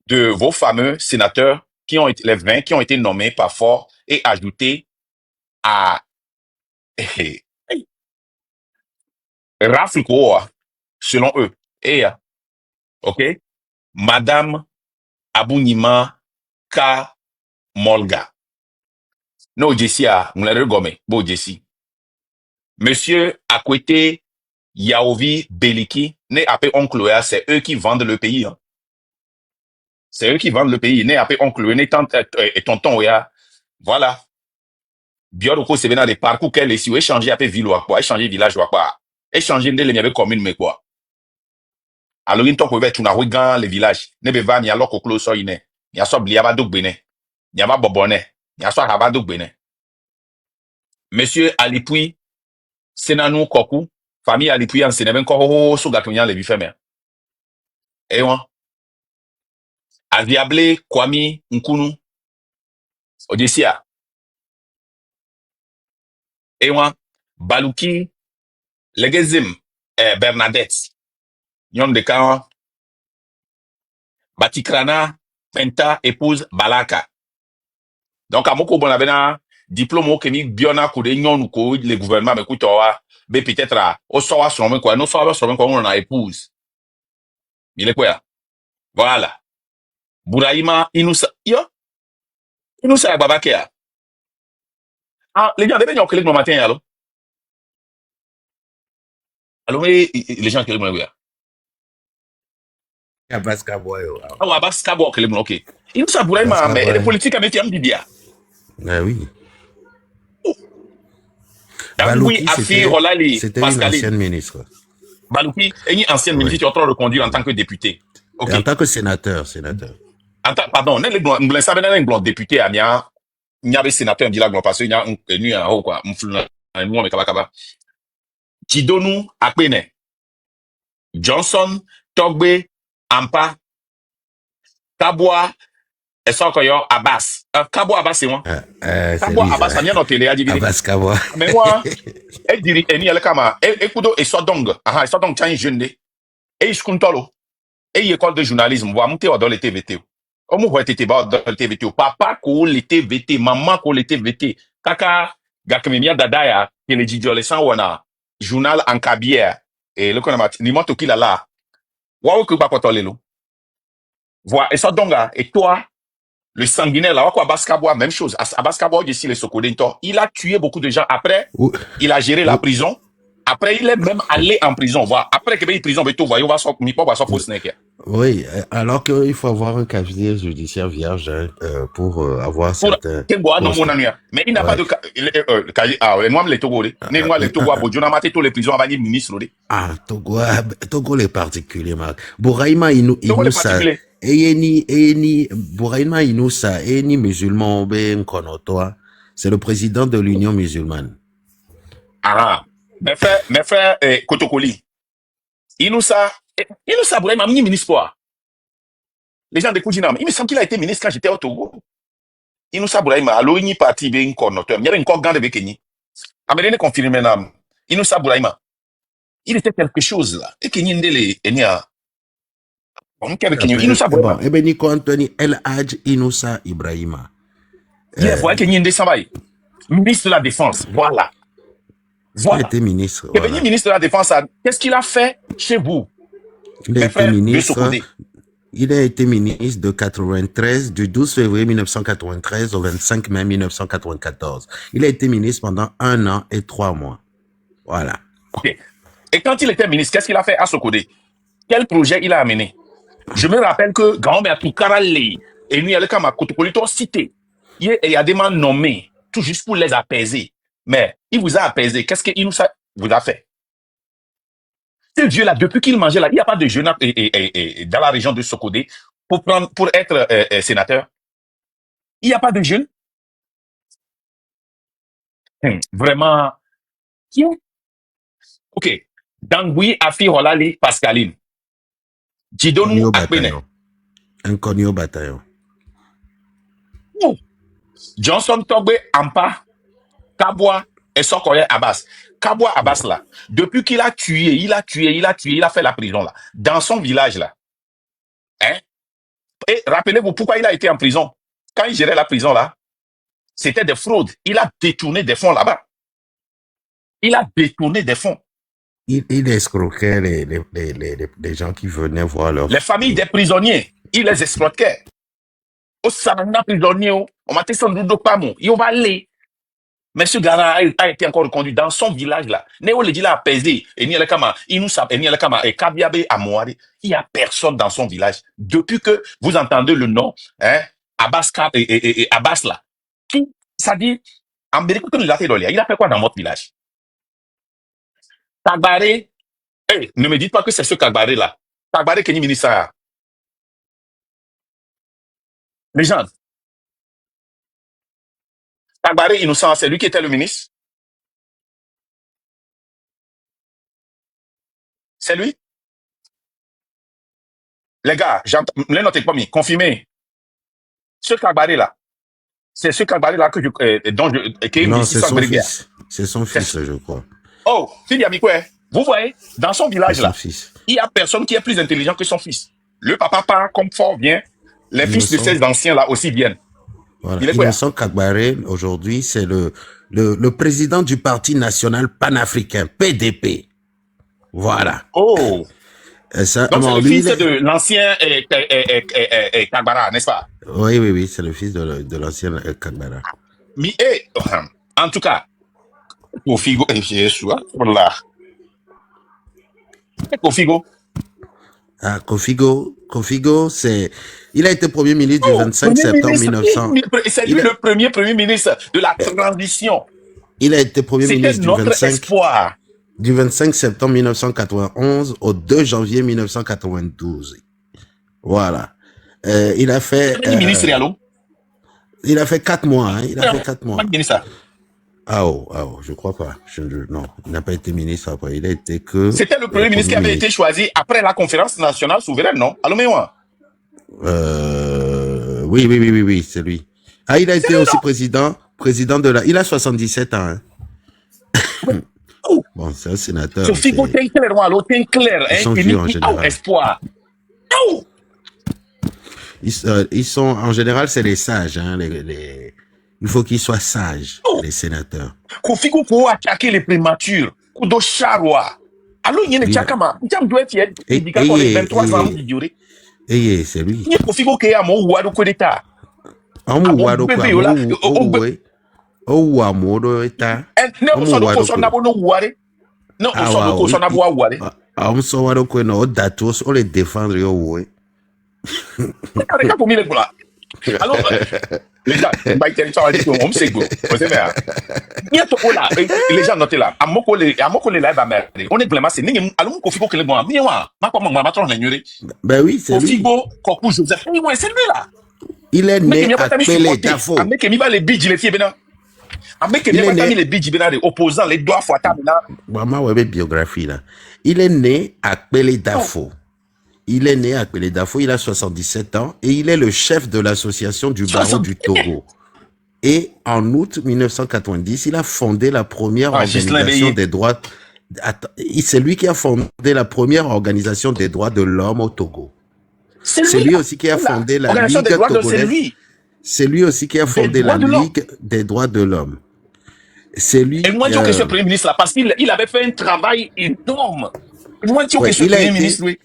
de vos fameux sénateurs qui ont été, les 20 qui ont été nommés par fort et ajoutés à Rafle Koa, selon eux. Et, ok, Madame Abounima K. Molga. No, Jessie, Moulere Gome, Bo Jessie. Monsieur Akwete Yaovi Beliki, né appelé Oncle Oya, c'est eux qui vendent le pays. Hein. C'est eux qui vendent le pays. Né appelé Oncle Oya, né tonton Oya. Voilà. Bioroko, c'est bien des parcours qu'elle est ici. Échanger appelé ville ou quoi, échanger village ou quoi. Échanger des les communes, mais quoi. Alors, il faut tu n'as pas les villages. Ne be va, ni alors qu'au clos, il n'est. Il y a soit bliaba d'où bene. Il y a pas bobonne. Il y a soit rabat d'où bene. Monsieur Alipui, Senanou Koku, famille Alipui en Sénégal, encore sous Gakonyan, les bifemères. Et moi, Aviable, Kwami, Nkunu, Odessia. Et moi, Baluki, Legezim, Bernadette. Yon de Kawan, Batikrana, Penta, épouse Balaka. Donc, à Moko Bonabena, diplôme au Kémi, Biona, Koude, Nyon, Kou, le gouvernement, mais Koutoa, be peut-être à, au soir, sur le quoi, non, soir, sur le quoi, on a épouse. Il est quoi? Voilà. Bouraïma, Inoussa, yo, Inoussa, Babakea. Ah, les gens, les gens, le matin, alors. Alors, les gens, qui le Abaska boy, wow. ah, ouais, bah, c'est qu'à boire, ok. Inoussa, Bouraïma, Abaska mais les boy. politiques, à métier, bien. Ah oui. Dangoui, Balouki, Afi, Rolali, c'était une Pascaline. ancienne ministre. Balouki, et une ancienne Oui. ministre, tu es en train de conduire en tant que député. Et Ok. en tant que sénateur. Pardon, nous savons un député à Nia, il y avait sénateur dit là parce qu'il y a un haut quoi, un mais kaba. Qui donne nous à peine Johnson, Togbe, Ampa, Kabwa, et ça encore Abbas. Kabwa Abbas c'est moi. C'est Kabwa lui, Abbas ça. ça vient dans télé à dire. Abaska boy. Mais moi, elle dit elle n'y a le kama, elle kudo et soit donc, et soit donc tiens jeune et il se contolo. Et école de journalisme, voir monter dans les TVT. Comment vous êtes dans le TVT? Papa ko le TVT, maman ko le TVT. Kaka gakemia dadaya que les adolescents wana journal en cabière et le qu'on a ni moto qui là là. Wa que pas potole lo. Voilà et ça donc et toi le sanguinaire là quoi Baskabo même chose. À Baskabo ici les Sokodento, il a tué beaucoup de gens après, il a géré la prison. Après, il est même allé en prison. Voilà. Après que il prison, mais tout, voyez, on va fausse oui, alors qu'il faut avoir un casier judiciaire vierge pour avoir certains postes. Mais il n'a pas de moi les Togo, les Togo, Bodjona Mate, tous les prisons avant les ministres. Ah, Togo les particuliers, Marc. Bouraïma Inoussa, Bouraïma Inoussa, Eni musulman, Ben Konotoa, c'est le président de l'Union musulmane. Ah, mes frères, Kotokoli, Inoussa, Bouraïma, ministre. Les gens de Koujinam, il me semble qu'il a été ministre quand j'étais au Togo. Inoussa Bouraïma, alors il n'y a pas de bien connoteur. Il y avait encore grand de Bekeni. Amédéne confirme maintenant. Inoussa Bouraïma. Il était quelque chose là. Et qu'il y ait les Enya. Bon, Inoussa Bouraïma. Eh ben, Nico Anthony El Hadj Inoussa Ibrahima. Il faut qu'il y ait des Sambaï. Ministre de la Défense. Voilà. Il était ministre. Il est ministre de la Défense. Qu'est-ce qu'il a fait chez vous? Il a été ministre Il a été ministre de 93, du 12 février 1993 au 25 mai 1994. Il a été ministre pendant 1 an et 3 mois. Voilà. Ok. Et quand il était ministre, qu'est-ce qu'il a fait à Sokodé? Quel projet il a amené? Je me rappelle que grand-mère Toukara Lei, et nous, il y a le Kama Kotokolito cité. Il y a des gens nommés, tout juste pour les apaiser. Mais il vous a apaisé. Qu'est-ce qu'il vous a fait? Ce vieux-là, depuis qu'il mangeait là, il n'y a pas de jeune dans la région de Sokodé pour être sénateur. Il n'y a pas de jeune. Vraiment. Ok. Dangui Afi Holali Pascaline. Didonu Akbene. Inconnu au bataillon. Johnson Togbe Ampa. Kabwa et Sokoye Abbas. Kabwa Abbas là, depuis qu'il a tué, il a fait la prison là, dans son village là. Hein? Et rappelez-vous pourquoi il a été en prison. Quand il gérait la prison là, c'était des fraudes. Il a détourné des fonds là-bas. Il a détourné des fonds. Il escroquait les gens qui venaient voir leur... Les familles des prisonniers, il les escroquait. Au Sarana prisonnier, on m'a dit ça, il va aller. Mais ce gars-là a été encore reconduit dans son village là. Néo le dit là apaisé. Et ni le kama, il nous sape, et ni le kama, et Kabiabe Amouari. Il y a personne dans son village. Depuis que vous entendez le nom, hein, Abbas et Abbas là. Qui, ça dit, il a fait quoi dans votre village? Tagbaré, hey, ne me dites pas que c'est ce Tagbaré là. Tagbaré qui est ministre. Les gens. Tagbaré innocent, c'est lui qui était le ministre. C'est lui. Les gars, les notez pas mis, confirmez. Ce Tagbaré là. C'est ce Tagbaré là non, c'est son fils. C'est son fils, je crois. Oh, vous voyez, dans son village là, il y a personne qui est plus intelligent que son fils. Le papa part comme fort vient. Les fils de ces anciens là aussi viennent. Voilà. Innocent Kagbaré, aujourd'hui, c'est le président du Parti national panafricain, PDP. Voilà. Oh. Ça, donc, c'est le fils de l'ancien Kagbara, n'est-ce pas? Oui, c'est le fils de l'ancien Kagbara. Mais, en tout cas, Kofigo, voilà. Kofigo. Ah, Kofigo, il a été premier ministre du 25 septembre 1900. C'est lui le premier ministre de la transition. Il a été premier ministre du 25 septembre 1991 au 2 janvier 1992. Voilà. Il a fait... il a fait 4 mois. Hein, il a fait 4 mois. Je crois pas. Non, il n'a pas été ministre après. Il a été que... C'était le premier ministre qui avait été choisi après la conférence nationale souveraine, non? Allô, mais moi. Oui, c'est lui. Ah, il a été aussi président de la... Il a 77 ans. Hein. Bon, c'est un sénateur. Ils sont vieux en général. Espoir. Ils sont, en général, c'est les sages. Hein, il faut qu'ils soient sages, les sénateurs. Kofigo pour attaquer les prématures. Kudo Charwa. Alors, il y a une tchakama. Il doit être indicateur de 23 ans d'ignorer. C'est lui. Il y a Kofigo qui est à mon ouado coup d'état. À mon ouado coup d'état. Oh, à mon ouado d'état. Non, on s'en doit qu'on a bon ouado. Non, on s'en doit qu'on a bon ouado. Ah, on s'en doit qu'on a datos, on les défendre au ouado. Regarde pour mille là. Alors, les gens, on sait go. Les gens notent là. À mon collègue là, on est vraiment c'est n'importe alors Kofigo que le bon. Mais moi, ma trop n'ignorer. Ben oui, c'est lui. Kofigo, Koku Joseph. Oui, c'est lui là. Il est né à Pelé Dafo. Avec qui va les bidji les filles bena. Avec qui va les bidji bena les opposants les doigts fois bena. Maman ouais biographie là. Il est né à Pelé Dafo. Il a 77 ans et il est le chef de l'association du barreau du Togo. Et en août 1990, il a fondé la première organisation des droits... C'est lui qui a fondé la première organisation des droits de l'homme au Togo. C'est lui aussi qui a fondé la Ligue togolaise. C'est lui aussi qui a fondé la Ligue des droits de l'homme. C'est lui... Et moi, je dis que ce premier ministre là, parce qu'il avait fait un travail énorme. Moi, je dis que ce premier ministre, oui.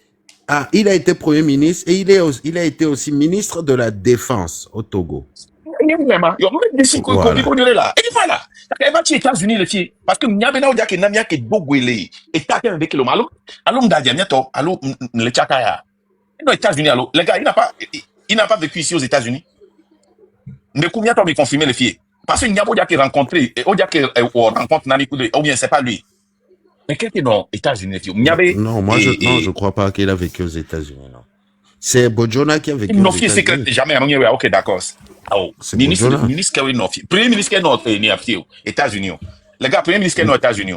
Ah, il a été Premier ministre et il a été aussi ministre de la Défense au Togo. Vraiment, yo même d'ici ko Voilà. ko là. Et voilà. Ta ba ti États-Unis le ti parce que nya be na o dia ke na mia ke dogwele. Et ta ke be ke lo malo. Allo mda dia to, allo le chaka ya. Dans les États-Unis allo. Les gars, il n'a pas vécu ici aux États-Unis. Ne combien temps me confirmer le fier. Parce que nya bo dia ke rencontrer, o dia ke rencontre nani ou bien c'est pas lui. Mais quelqu'un dans les États-Unis le fier. Nya be Non, non, je crois pas qu'il a vécu aux États-Unis. Non. C'est Bojona qui a vécu aux non fier secret États-Unis. jamais. OK, d'accord. Oh, C'est Bojona. ministre Kevin non fier. Premier ministre Kevin non ni à fier. États-Unis. Les gars, premier ministre Kevin aux États-Unis.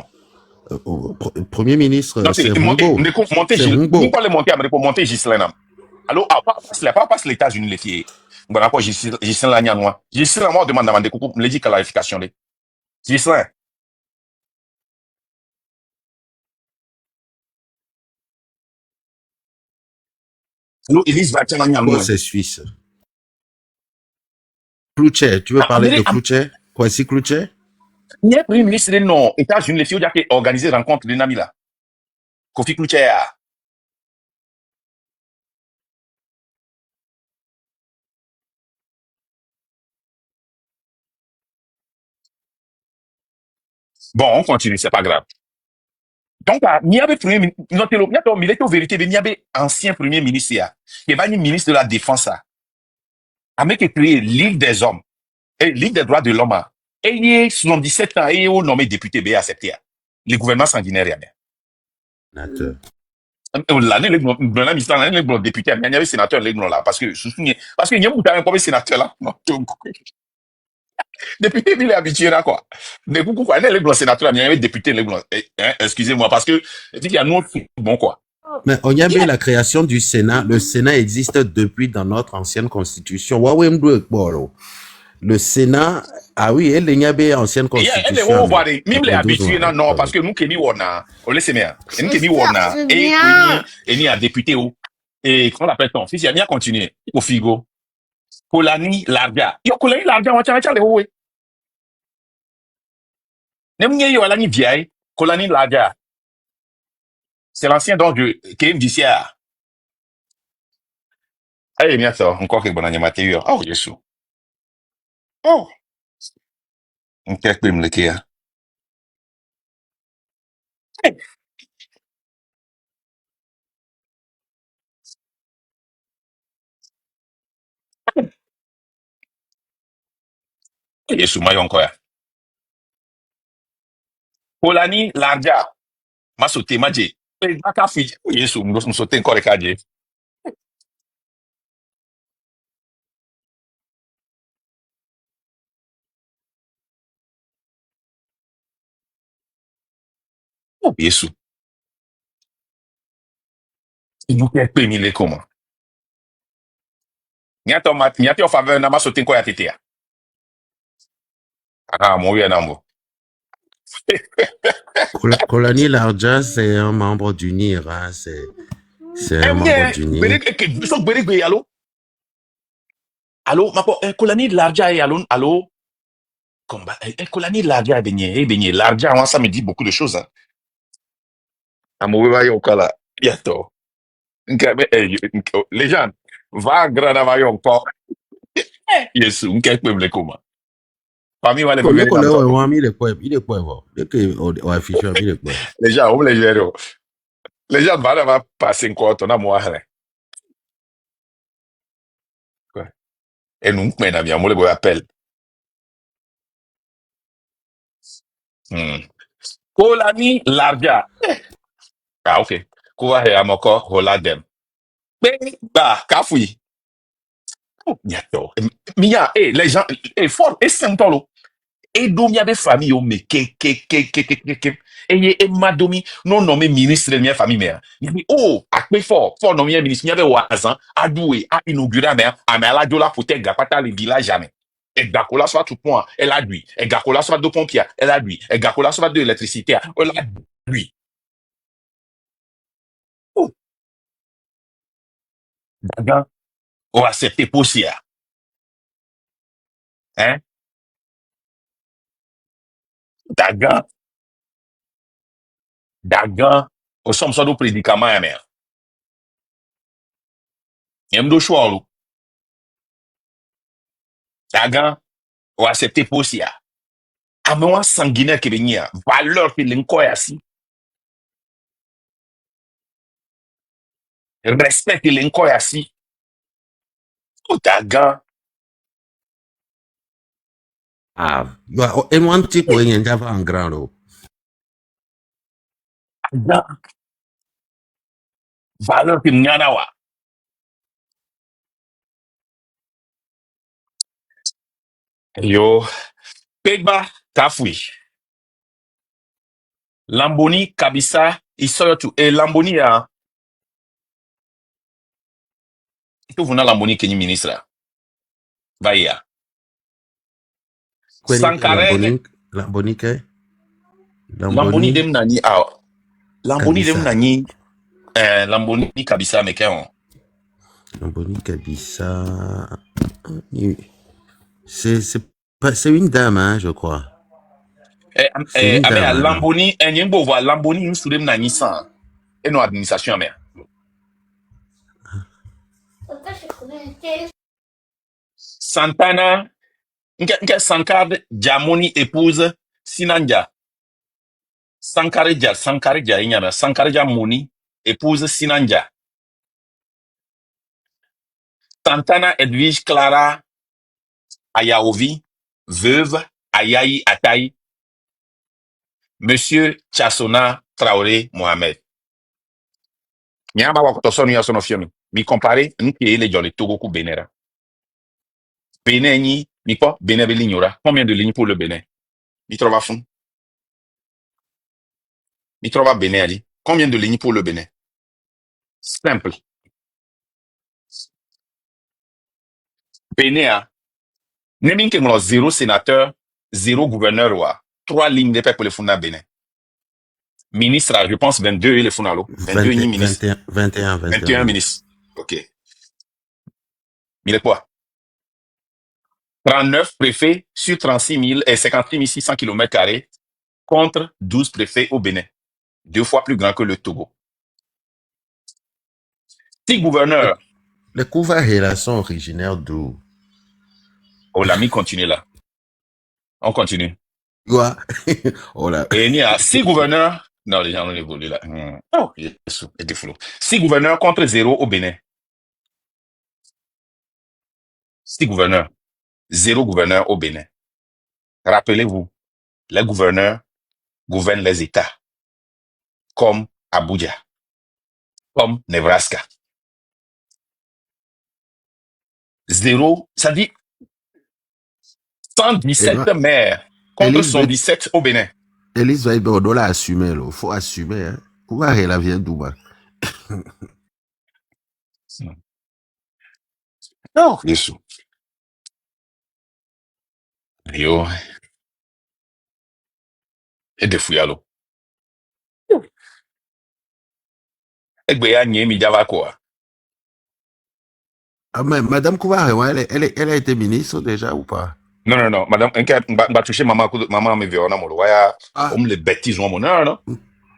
Premier ministre, Donc, c'est monter, Humbo. monter, C'est ni Humbo. pas le monter, mais pour monter Gislain. Alors, pas passe les États-Unis, les filles. Bon, d'accord, Gislain, la moi. Gislain, moi, demande à coucou, me dit clarification, les. Gislain. Nous, Elise va tiens, la Quoi, moi. c'est Suisse? Cloutier, tu veux parler de Cloutier? Kwasi Cloutier? Il y a premier ministre, non, États-Unis, les filles, qui a organisé rencontre de Nami, là. Kofi Cloutier, bon, on continue, c'est pas grave. Donc, il y avait premier ministre, il était en vérité, il y avait ancien premier ministre, il y avait un ministre de la Défense, avec créé Ligue des hommes. Et Ligue des droits de l'homme, et il est 77 ans, et il est nommé député B accepté. Le gouvernement sanguinaire, il Sénateur. l'année, le député, il y avait sénateur, là, parce que, il y a beaucoup de sénateur, là. Député, il est habitué, là, quoi. De beaucoup, quoi, le sénateur, il y avait député, excusez-moi, parce que, il y a nous, bon, quoi. Mais Onyambe, la création du Sénat, le Sénat existe depuis dans notre ancienne constitution. Le Sénat, ah oui, elle est ancienne Elle est constitution. où, même les habitués, non, parce que nous, Kenny Wana, on laisse bien. Nous, Kenny Wana, et ni a député, et comment on appelle ton fils, il y a continué, au Figo. Kolani Larga. Yo, Kolani Larga, on tient les oui. N'est-ce yo, Alani vieille, Kolani Larga. C'est l'ancien don de Kim Dissier. Eh, bien ça, encore que bon animateur. Oh, Yesu. Oh, on peut me le kia. Yesu, mayon quoi. Kolani Larga. Ma sauté, ma dje. Eh, ma ka fi. Yesu, nous sauté encore les cadres. Oh, Yesu. Il nous peut me le comment. N'y a pas faveur, n'a ma sauté quoi à tété. Ah, mon vieux nambo. Kolani Larja, c'est un membre du NIR. Hein, c'est Eh, un membre bien, du NIR. so berek, allô? Allô, ma po, Kolani Larga, allô? Combat. Kolani Larga, Larga, moi, ça me dit beaucoup de choses, hein. Amoureux, va y là. Yato. Les gens, va grand va y encore. Yes, un quelques peuvent comment. Parmi moi, les Combien bébés, qu'on a vraiment mis les poèmes? Il est poèmes. Dès qu'on affiche, il est poèmes. les gens, on les gère. Les gens, va passer encore ton amour. Et nous, mais, on les appelle. Kolani Larga. Ah, ok. Kuva he amoko holadem. Bah, kafoui. Oh, yato. Mia, les gens, fort, simple, lo. Et donc, il y a des familles, mais et madomi, non nommé ministre de la famille, mais, oh, à quoi fort nommé ministre, il y avait Ouazan, Adoué, à inaugurer, mais, à la dola pour te gapata les villages jamais. Et Gakola soit tout point, elle a lui. Et Gakola soit deux pompiers, elle a lui. Et Gakola soit de l'électricité, elle a lui. Oh, Dagan, on va accepter possible, hein? Dagan, Dagan, au somme, ça, nos prédicaments, mais, Yemdo choix, Dagan, ou accepter posia. Amewa sanguinaire que benya, valeur que l'enkoy asi. Respect que l'enkoy asi. O dagan, Ah, et moi, un petit peu, il y a en grand, là. dagan, valeur que mnyana wa. Yo, pegba, kafui. Lamboni, kabisa, isoyo tu. E Lamboni ya, ito vuna Lamboni kenyi ministra. Vaya. Kweni Sankareg, Lambonique, Lamboni Lamboni, dem nani, Lamboni dem Kabisa. nani, Lamboni kabisa meken. Lamboni Kabisa. C'est une dame, hein, je crois. C'est une Abe dame, a hein, non? Lamboni, nyembo vo Lamboni yu dem nani san. E no administration ame. Santana, nke Sankar Jamoni épouse Sinanja. Sankareja inyame. Sankareja Moni épouse Sinanja. Santana Edwige Clara Ayaovi, veuve Ayayi Atayi, Monsieur Chassona Traoré Mohamed. Nyama wa kutosonu ya sono fiomi. Mi compare nke ele jole Togo ku Benera. Benin ni, mi quoi? Benin be lignora. Combien de lignes pour le Bénin? Mi trova fun. Mi trova Benin ali. Combien de lignes pour le Bénin? Simple. Benin a. Nemin ke ngolo zéro sénateur, zéro gouverneur wa. 3 lignes de paix pour le funda Bénin. Ministre, je pense 22 le funalo. 22 ni ministre. 21 ministres. Ok. Il est quoi? 39 préfets sur 36 000 et 56 600 km² contre 12 préfets au Bénin. 2 fois plus grand que le Togo. 6 gouverneurs. Les Kouvahe là sont originaires d'où? Oh, l'ami continue là. On continue. Quoi? Oh là. Et il y a 6 gouverneurs. Non, les gens ont évolué là. Oh, Jésus, était flou. 6 gouverneurs contre 0 au Bénin. 6 gouverneurs. 0 gouverneur au Bénin. Rappelez-vous, les gouverneurs gouvernent les États. Comme Abuja. Comme Nebraska. 0, ça dit 117 maires contre 117 au Bénin. Elise va on doit l'assumer, il faut assumer. Hein. Kouvahe là vient d'où? Oh, Jésus. Yo. Et de fouillalo. Egbe ya nye mi java quoi. Ah, mais Madame Kouvahe, ouais, elle a été ministre déjà ou pas? Non. Madame, m'a touché maman me verra mon waya. On le bêtise mon non.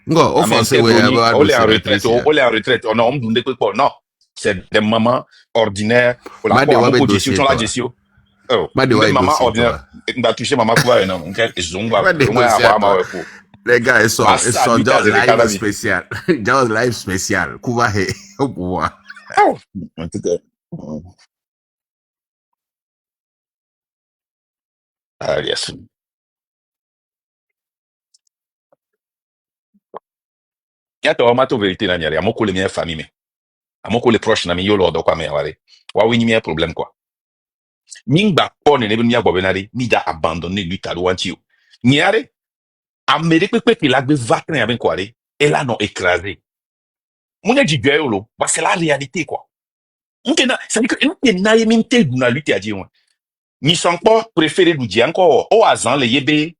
Non, offensé, ouais, on est en retraite. On est en retraite. On a on me dit quoi? Non. C'est des mamans ordinaires. On a quoi? On gestion la gestion. Oh, des mamans ordinaires. M'a touché maman Kouvahe non. Ok, zongba. Les gars, ils sont dans live spécial. Dans live spécial. Kouvahe au pouvoir. Oh, en tout cas. Ah, yes. Yato mato vérité na nyari amoko le mien famille me. Amoko le proche na mi yo lodo kwa me wale. Wa wi ni mi problème quoi. Mingba po ne mi agbo benari mi da abandonner lui talo wanti yo. Nyare amere pepe ki lagbe vatren avec quoi et là non écrasé. Mon dit yo lo, bah c'est la réalité quoi. Nkena, ça dit que nkena ye mi te na lutte a dit on. Ni son pas préféré du di encore o azan le yebe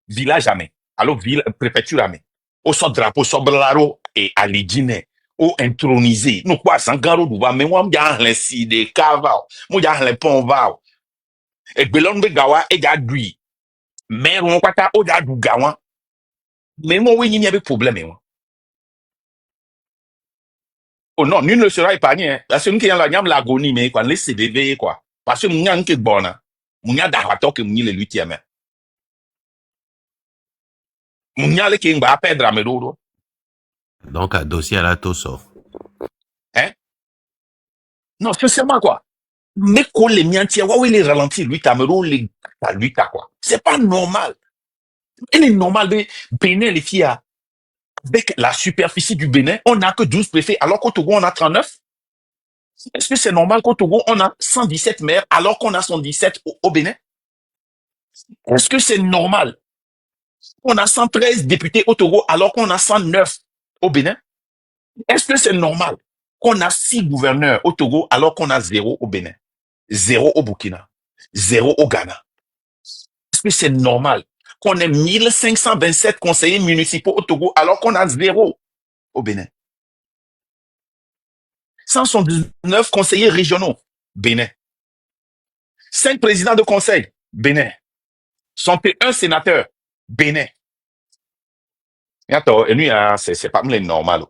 village ame. Alors ville préfecture ame. Au son drapeau sobrelaro et aligine ou intronisé nous quoi sans garo du ba mais moi m'ja hlen si de cava moi ja hlen pon va e belon be gawa e ja dui mais on kwata o ja du gawa mais moi oui ni avec problème moi Oh non, nul ne sera épargné. Hein. Parce que nous qui avons l'agonie, mais quoi, les CDV, quoi. Parce que nous avons que bon, nous avons d'avatar que nous les huitièmes. Nous avons qui va perdre à Medodo. Donc, à dossier à la Tosso. Hein? Non, sincèrement, quoi. Mais qu'on les miantiers, ouais, les ralentir, lui, Cameroun, les, lui, quoi. C'est pas normal. Il est normal de Bénin, les filles, avec la superficie du Bénin, on n'a que 12 préfets, alors qu'au Togo, on a 39. Est-ce que c'est normal qu'au Togo, on a 117 maires, alors qu'on a 117 au Bénin? Est-ce que c'est normal qu'on a 113 députés au Togo, alors qu'on a 109 au Bénin? Est-ce que c'est normal qu'on a 6 gouverneurs au Togo, alors qu'on a 0 au Bénin, 0 au Burkina, 0 au Ghana? Est-ce que c'est normal qu'on ait 1527 conseillers municipaux au Togo, alors qu'on a 0 au Bénin? 179 conseillers régionaux, Bénin. 5 présidents de conseil, Bénin. 61 sénateurs, Bénin. Et attends, et lui, c'est pas normal.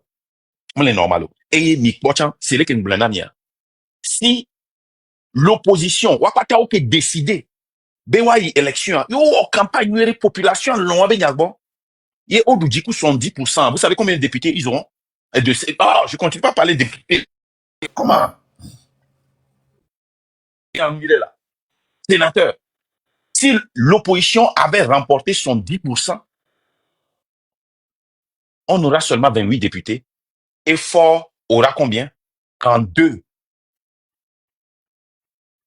Normal. Et c'est les qui nous si l'opposition, wakata oke décidé, bewaï élection, yo campagne, yo population, long, bon, y au du coup 70%. Vous savez combien de députés ils auront? Je continue pas à parler de députés. Comment? Sénateur. Si l'opposition avait remporté son 10%, on aura seulement 28 députés. Et Fort aura combien? 32.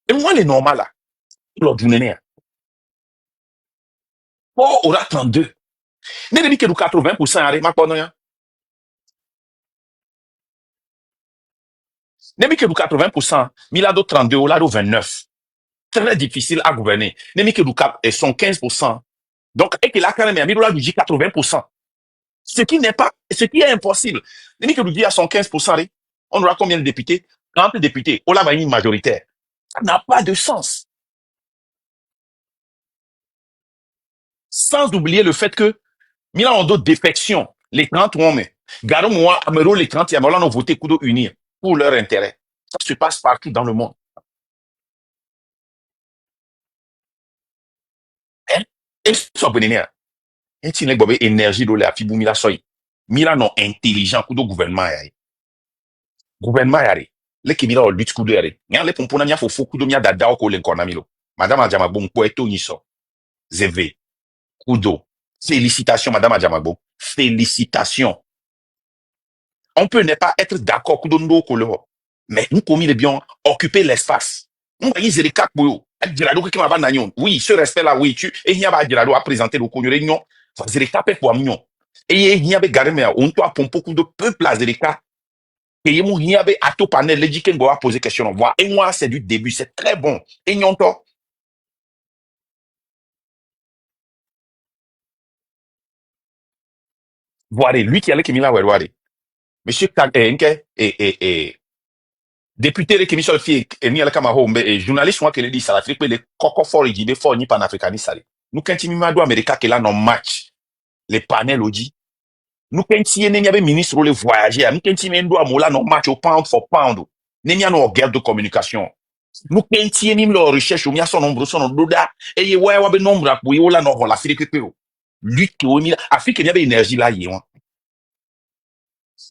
Et moi, les normal là, l'autre journée, Fort aura 32. Mais depuis que nous 80%, arrête ma connerie. Depuis que nous 80%, Milado 32, Olado 29. Très difficile à gouverner. Depuis que nous sont 15%. Donc, et que là, quand même, Milado dit 80%. Ce qui est impossible. Depuis que nous dit à son 15%, on aura combien de députés? 30 députés. On a une majoritaire. Ça n'a pas de sens. Sans oublier le fait que Milan a d'autres défections. Les 30 hommes. Gardons moi, Amero, les 30 Yamola ont voté Kudo unir pour leur intérêt. Ça se passe partout dans le monde. Hein? Et ça, bonheur. Et tu n'as pas énergie de la fibou Mila soy. Mila non intelligent Kudo gouvernement yari. Gouvernement yari. Les qui Mila au lutte Kudo yari. Nyan les pompona mia fofo Kudo mia dada oko le konamilo. Madame Adjamagbo mkweto niso. Zeve. Kudo. Félicitations, Madame Adjamagbo. Félicitations. On peut ne pas être d'accord Kudo ndo kolo. Mais nous, comme il est bien, occuper l'espace. On va y aller quatre pour oui, ce respect-là, oui, et il y a pas de à présenter le connu réunion. Ça, c'est les quatre pour mignon. Et il y a des garés, on doit pour beaucoup de peuple à Zereka. Et il y a des ato panel, les jiken doit poser question. Voir. Et moi, c'est du début, c'est très bon. Et n'y entend. Voir, lui qui allait qui m'a voir. Monsieur Tag, et, député le Kémy Solfi et ni alaka mahombe et journaliste moi qui le dit ça l'Afrique les coco fort et des fort ni panafricaniste ça nous quand il m'a do Amérique que là non match les panels odi nous quand il y avait ministre le voyager nous quand il m'a do amola non match au pound for pound n'y a no guerre de communication nous quand il y a le recherche ou mia son nombre son doda et y ouais ouais nombre pour y là non la Afrique que lui qui au mi Afrique il y avait énergie là y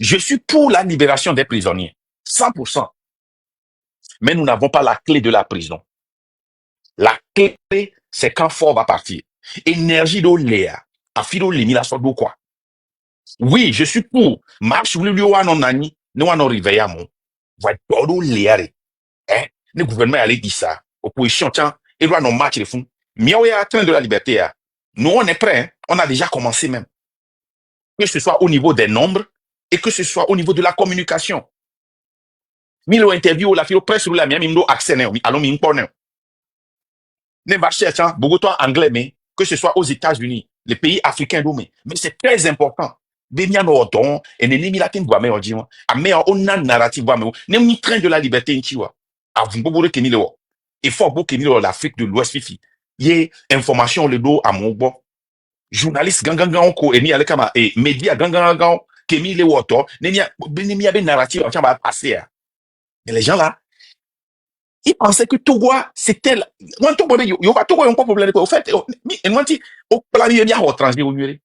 je suis pour la libération des prisonniers 100%. Mais nous n'avons pas la clé de la prison. La clé, c'est quand Fort va partir. Énergie de Léa. Afiro l'élimination de quoi? Oui, je suis pour. Marche, vous lui avez non nani. Nous allons réveiller à mon. Va todo Léa. Hein? Le gouvernement allait dire ça. Opposition, tiens. Et doit non match les fonds. Miaou est atteint de la liberté. Nous, on est prêts. Hein? On a déjà commencé même. Que ce soit au niveau des nombres et que ce soit au niveau de la communication. Milo interview la filo presse la miami mdo accès allons mi m'pone. Ne va chercher beaucoup anglais mais que ce soit aux États-Unis, les pays africains mais c'est très important. Bemia no don et ne nimi latin bois mais odi mais on a narrative bois mais ne mi train de la liberté ntiwa. Avun bobo ke mi le wo. Il faut beaucoup que mi l'Afrique de l'Ouest fifi. Yé information le do à mon bo. Journaliste gangan ko et ni ale kama et média gangan Kémy les woto, Nemia ben narrative, on va passer. Mais les gens là, ils pensaient que Togo, c'était. Moi, Togo, il y a Togo, il y a un problème. Au fait, moi, au plan, il y a un étranger au milieu.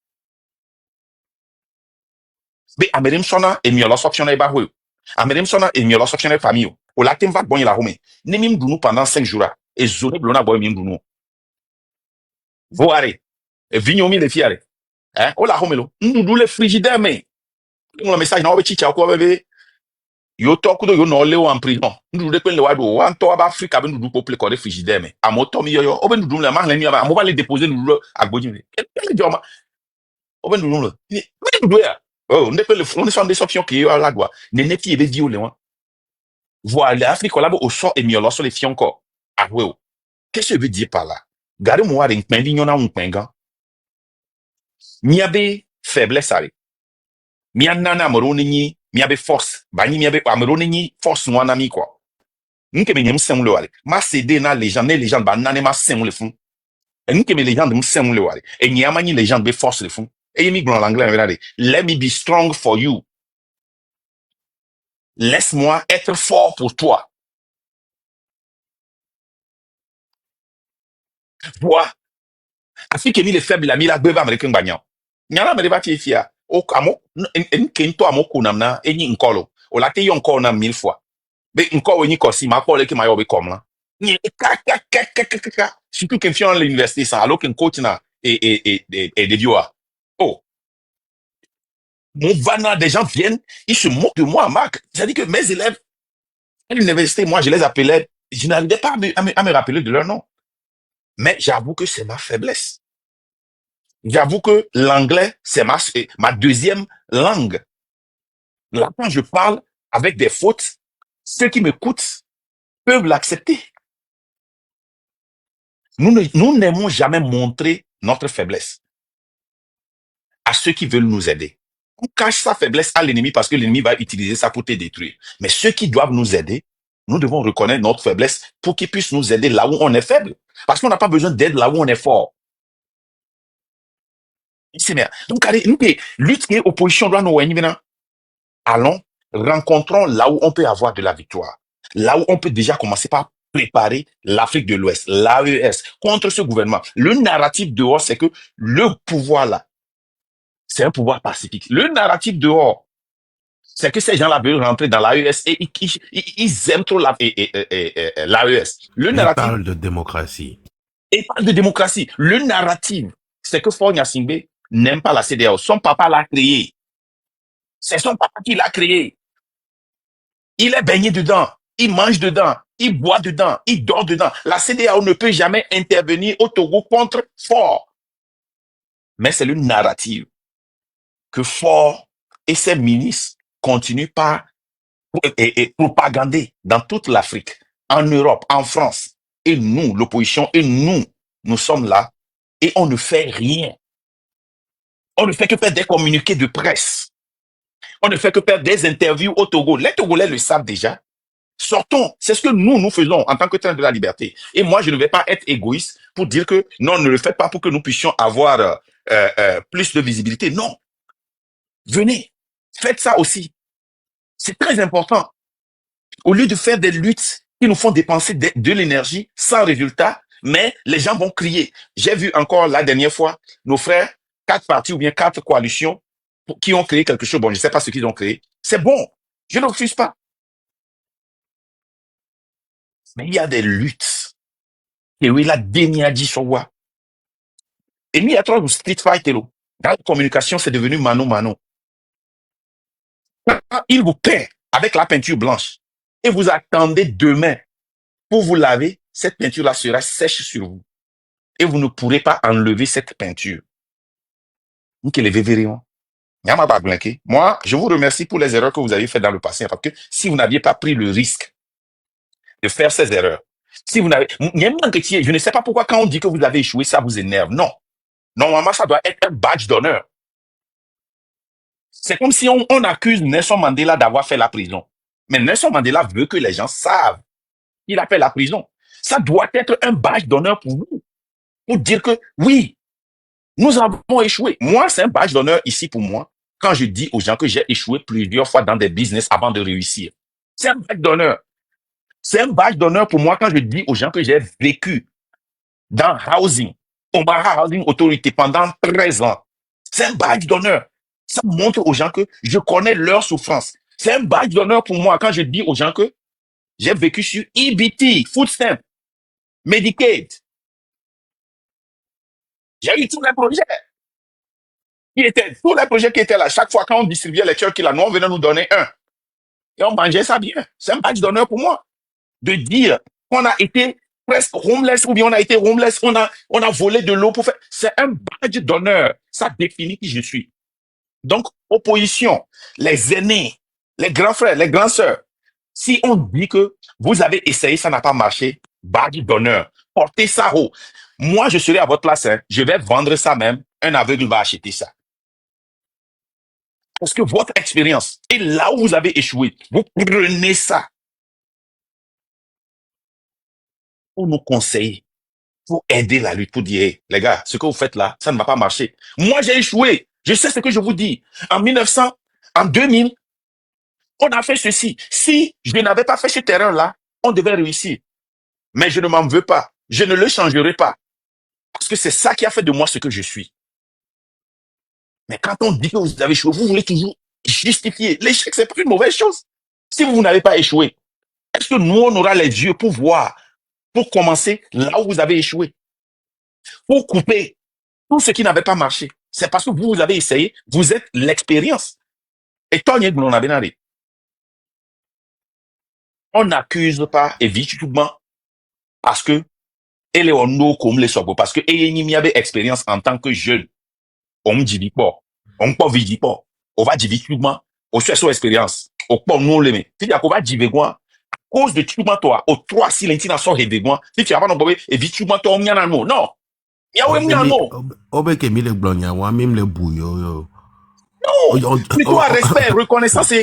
Mais Amérim Sona, et mieux, l'option est bahoué. Amérim Sona, et mieux, l'option est famille. Au latin, va bon, il a roumé. Nemim Dounou pendant 5 jours. Et Zoné Blona, boy, Mim Dounou. Voare. Et Vignomi, les fiers. Hein, oh la homelo. Nous, les frigidaires, mais. Le message, non, chicha, quoi, bébé. Yo talk do yo no le en prison. Nous de pen le wado wan to aba Africa ben nous peuple ko frigidaire mais amoto mi yo oben nous le ma le mi aba amo ba le déposer nous agboji ni. Quel joma. Oben nous le. Mais nous ya. Oh, on pen le on sont des options qui yo la doit. Ne ne fi be violé wan. Voilà, l'Afrique là au sort et mi lo so les fi encore. Ah ouais. Qu'est-ce que veut dire par là? Gare mo wa ring pen di nyona un penga. Mi abe faiblesse ari. Mi anana moroni ni mi abe force. Bani mi abe amoroni ni force wana mi quoi. Nke me nyem sem le wale. Ma cédé na les gens ba nane ma sem le fond. Et nke me les gens de sem le wale. Et nyama ni les gens be force le fond. Et mi blanc l'anglais regardez. Let me be strong for you. Laisse-moi être fort pour toi. Toi, Afrique mi le faible la mi la beba américain bagnan. Nyana me deba ti fia. O amo en kento amo kunamna eni nkolo. O la te yon nkolo na 1000 fois. Be nkolo ni kosi ma ko le ki ma yo be comme là. Surtout qu'un fion à l'université, ça, alors qu'un coach na et des vieux. Oh, mon vana, des gens viennent, ils se moquent de moi, Marc. C'est-à-dire que mes élèves à l'université, moi, je les appelais, je n'arrivais pas à me rappeler de leur nom. Mais j'avoue que c'est ma faiblesse. J'avoue que l'anglais, c'est ma deuxième langue. Là, quand je parle avec des fautes, ceux qui m'écoutent peuvent l'accepter. Nous n'aimons jamais montrer notre faiblesse à ceux qui veulent nous aider. On cache sa faiblesse à l'ennemi parce que l'ennemi va utiliser ça pour te détruire. Mais ceux qui doivent nous aider, nous devons reconnaître notre faiblesse pour qu'ils puissent nous aider là où on est faible. Parce qu'on n'a pas besoin d'aide là où on est fort. C'est bien. Donc, allez, nous, lutte et opposition doit nous maintenant. Allons, rencontrons là où on peut avoir de la victoire. Là où on peut déjà commencer par préparer l'Afrique de l'Ouest, l'AES, contre ce gouvernement. Le narratif dehors, c'est que le pouvoir là, c'est un pouvoir pacifique. Le narratif dehors, c'est que ces gens-là veulent rentrer dans l'AES et ils aiment trop l'AES. Le Il narratif, parle de démocratie. et parle de démocratie. Le narratif, c'est que Faure Gnassingbé n'aime pas la CEDEAO. Son papa l'a créé. C'est son papa qui l'a créé. Il est baigné dedans. Il mange dedans. Il boit dedans. Il dort dedans. La CEDEAO ne peut jamais intervenir au Togo contre Faure. Mais c'est le narratif que Faure et ses ministres continuent par et propagander dans toute l'Afrique, en Europe, en France. Et nous, l'opposition, et nous sommes là et on ne fait rien. On ne fait que faire des communiqués de presse. On ne fait que faire des interviews au Togo. Les Togolais le savent déjà. Sortons. C'est ce que nous faisons en tant que train de la liberté. Et moi, je ne vais pas être égoïste pour dire que non, ne le faites pas pour que nous puissions avoir plus de visibilité. Non. Venez. Faites ça aussi. C'est très important. Au lieu de faire des luttes qui nous font dépenser de l'énergie sans résultat, mais les gens vont crier. J'ai vu encore la dernière fois nos frères, 4 partis ou bien 4 coalitions qui ont créé quelque chose. Bon, je ne sais pas ce qu'ils ont créé. C'est bon. Je ne refuse pas. Mais il y a des luttes. Et oui, la dernière dit sur quoi. Et il y a trop de street fight. Dans la communication, c'est devenu mano-mano. Il vous peint avec la peinture blanche et vous attendez demain pour vous laver, cette peinture-là sera sèche sur vous. Et vous ne pourrez pas enlever cette peinture. Moi, je vous remercie pour les erreurs que vous avez faites dans le passé, parce que si vous n'aviez pas pris le risque de faire ces erreurs, si vous n'avez, je ne sais pas pourquoi quand on dit que vous avez échoué, ça vous énerve. Non. Normalement, ça doit être un badge d'honneur. C'est comme si on accuse Nelson Mandela d'avoir fait la prison. Mais Nelson Mandela veut que les gens savent qu'il a fait la prison. Ça doit être un badge d'honneur pour vous. Pour dire que oui, nous avons échoué. Moi, c'est un badge d'honneur ici pour moi quand je dis aux gens que j'ai échoué plusieurs fois dans des business avant de réussir. C'est un badge d'honneur. C'est un badge d'honneur pour moi quand je dis aux gens que j'ai vécu dans Housing, Omaha Housing Authority pendant 13 ans. C'est un badge d'honneur. Ça montre aux gens que je connais leur souffrance. C'est un badge d'honneur pour moi quand je dis aux gens que j'ai vécu sur EBT, Food Stamp, Medicaid. J'ai eu tous les projets tous les projets qui étaient là. Chaque fois quand on distribuait les Turkey là, nous on venait nous donner un. Et on mangeait ça bien. C'est un badge d'honneur pour moi. De dire qu'on a été presque homeless ou bien on a été homeless, on a volé de l'eau pour faire. C'est un badge d'honneur. Ça définit qui je suis. Donc, opposition, les aînés, les grands frères, les grands sœurs, si on dit que vous avez essayé, ça n'a pas marché, badge d'honneur, portez ça haut. Moi, je serai à votre place, hein, je vais vendre ça même, un aveugle va acheter ça. Parce que votre expérience, et là où vous avez échoué, vous prenez ça pour nous conseiller, pour aider la lutte, pour dire, hey, les gars, ce que vous faites là, ça ne va pas marcher. Moi, j'ai échoué. Je sais ce que je vous dis. En 1900, en 2000, on a fait ceci. Si je n'avais pas fait ce terrain-là, on devait réussir. Mais je ne m'en veux pas. Je ne le changerai pas. Parce que c'est ça qui a fait de moi ce que je suis. Mais quand on dit que vous avez échoué, vous voulez toujours justifier. L'échec, c'est pas une mauvaise chose. Si vous n'avez pas échoué, est-ce que nous, on aura les yeux pour voir, pour commencer là où vous avez échoué, pour couper tout ce qui n'avait pas marché? C'est parce que vous avez essayé, vous êtes l'expérience. Et tant on n'accuse pas évidemment parce que elle est en eau comme les sobo parce que il avait expérience en tant que jeune. On me dit pas, on peut vivre pas, on va dire vite on fait son expérience, on peut nous l'aimer. Si tu va dire à cause de tout toi, au 3 si l'intina sont réveillés, si tu as pas non et vite toi on y a non, non, il y a un mot. Obe ke mi le gblonya wa même le bouillon yo. Non, plutôt à respect, reconnaissance.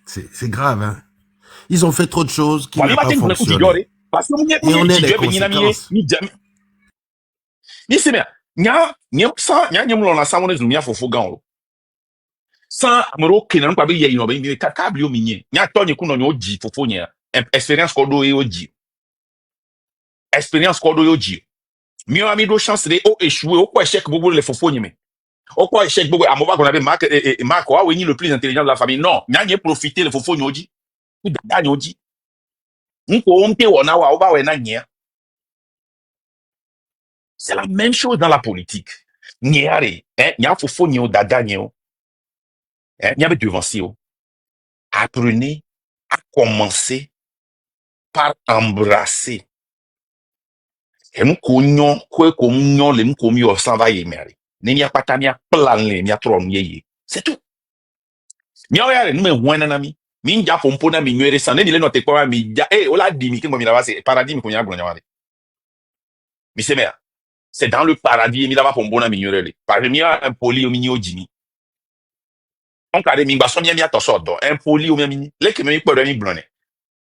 C'est grave, hein. Ils ont fait trop de choses qui n'ont pas fonctionné. Et on est les conséquences. Ni c'est bien. Nya mlona sa wona zumia fofo gan o. San amoro kenan kwa be ye yin obe mi ka bli o minye. Nya to ni kuno ni oji fofo nya. Experience ko do e oji. Experience ko do e oji. Mi o ami do chance de o échouer o ko échec bobo le fofo nyi me. O ko échec bobo amoba qu'on avait Marc wa we ni le plus intelligent de la famille. Non, nya nye profiter le fofo nyi oji. Ku da nyi oji. Nko onte wona wa oba we na nya. C'est la même chose dans la politique. Niare, hein, nya fofo nyi o dada nyi o. Il y avait devancier. Apprenez à commencer par embrasser. Et nous connaissons quoi comme nous les nous comme yo s'en va y mère. N'y a pas ta mia plan les mia trop nié. C'est tout. Mia ya nous me wana nami. Mi nja pompo na mi nwere san. Ni le no te kwa mi ja ola di mi ke mo mi la c'est paradis mi ko nya gbonya wale. Mi c'est mère. C'est dans le paradis mi la va pompo na mi nwere. Par mi un poli o mi ni o jimi. On kade mi gba so mi to so do. Un poli o mi ni. Le ke mi po do mi blonne.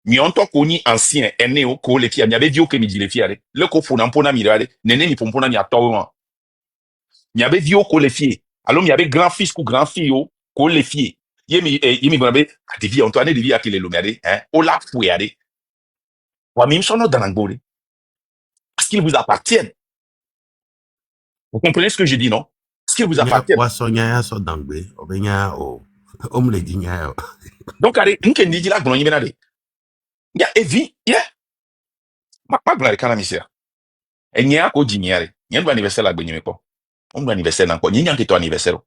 Mi on to koni ancien ene o ko le fia mi ave dio ke mi di le fia le ko funa mpona mi rale nene mi pompona mi atowo mi ave dio ko le fie alors mi ave grand fils ou grand fille o ko le fie ye mi bonabe adevi Antoine devi akele lo mi ade o la foué ade wa mi sono dans l'angole parce qu'il vous appartient. Vous comprenez ce que je dis, non? Parce qu'il vous appartient. Donc allez nkendi di la gbon yin benade ya evi yeah ma gbon re kana mi sia enya ko jiniare nyen do anniversaire la gbenye mepo on do anniversaire nan ko nyen yanke to anniversaire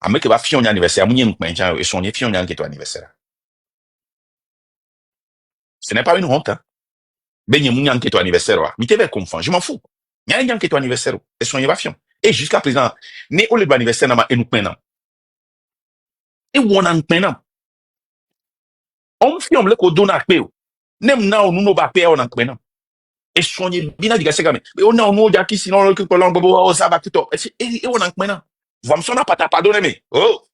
ameke ba fion anniversaire mu nyen nkwen chan e son ye fion yanke to anniversaire. Ce n'est pas une honte, hein. Ben nyen mu yanke to anniversaire wa mi te be confond je m'en fous nyen yanke to anniversaire e son ye ba fion et jusqu'à présent ne o le do anniversaire na ma enu kwen nan e wona nkwen nan on fion le ko do na pe o nem na o nu no ba pe o na nkwen nan et soigner bien diga segame mais on a un autre qui sinon que colon bobo ça va tout et on a maintenant vous me sonna pas pardonner mais oh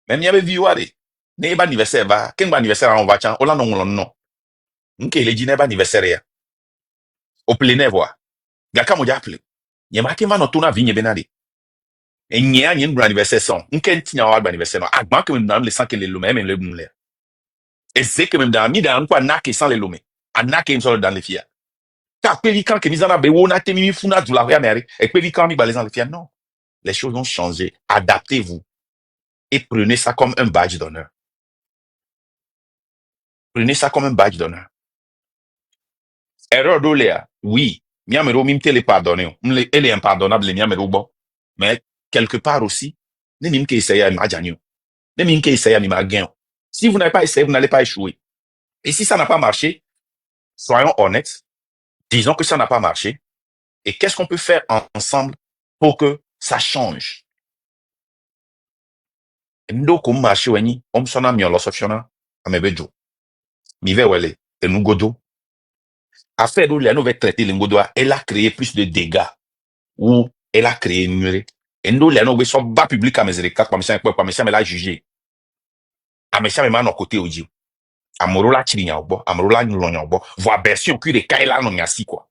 même y avait vu wari ne ba anniversaire va ken ba anniversaire on va chan on la non non nke le ji ne ba anniversaire ya au plein air voir ga ka mo ja appelé y ma ken va no tona vigne benade Et n'y a bon anniversaire son. On qu'un tigna bon anniversaire non. Agban que même dans les sans que les lomé même le boule. Et c'est que même dans mi dans quoi na que sans les lomé. Ana que me dans les filles. Car pélican que mis en abe on a temi funa du la mère et pélican mi balais dans les filles non. Les choses ont changé. Adaptez-vous et prenez ça comme un badge d'honneur. Prenez ça comme un badge d'honneur. Erreur d'Oléa, oui. Miamero mime télé pardonné. Elle est impardonnable, les miamero bon. Mais quelque part aussi, ne mime qui essaye à m'adjanio. Ne mime qui essaye à m'imaginer. Si vous n'avez pas essayé, vous n'allez pas échouer. Et si ça n'a pas marché, soyons honnêtes. Disons que ça n'a pas marché. Et qu'est-ce qu'on peut faire ensemble pour que ça change? Ndo kum marché weni, sona mi olosofiona, amebejo. Mi ve wele, et nous godo. Affaire d'où les nouvelles traiter les godois, elle a créé plus de dégâts. Ou elle a créé une murée. Et nous, les nouvelles sont bas publics à mes écarts, comme ça, mais l'a jugé. À mes ça, mais non côté au Dieu. Amorola chirinya obo, amorola nyulonya obo, voix version qui de kaila non yasi quoi.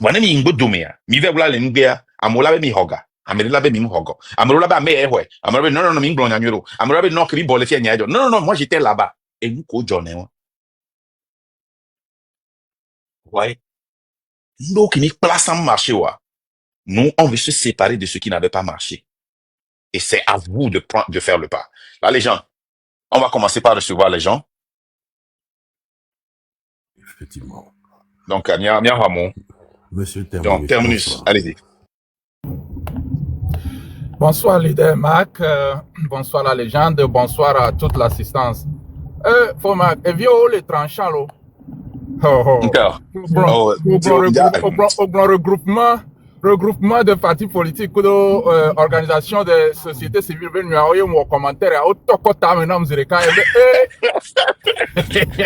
Wana mi ingo domea, mi ve wala le nubea, amola be mi hoga, amerela be mi hogo, amorola ba me ehwe, amorola be non mi nglonya nyuro, amorola be non kri bole fia nyajo. Non, moi j'étais là-bas. Et nous ko joné wa. Ouais. Nous qui ni place en marché wa. Nous, on veut se séparer de ce qui n'avait pas marché. Et c'est à vous de faire le pas. Là, les gens, on va commencer par recevoir les gens. Effectivement. Donc, Ramon. Monsieur Terminus. Donc, Terminus, allez-y. Bonsoir, leader Mac. Bonsoir, la légende. Bonsoir à toute l'assistance. Faut Mac, et vieux les tranchants, là. Regroupement de partis politiques ou d'organisations de sociétés civiles venus à mon commentaire au tokota maintenant zireka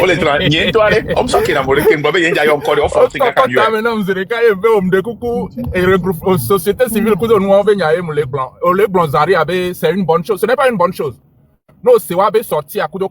on les train ni toi allez on s'en qui n'amoré que m'babé y a encore on fait tokota maintenant zireka et de coucou et regroupe sociétés civiles que nous on vient à les blancs zari c'est une bonne chose, ce n'est pas une bonne chose. Non, c'est wa be sorti à coup de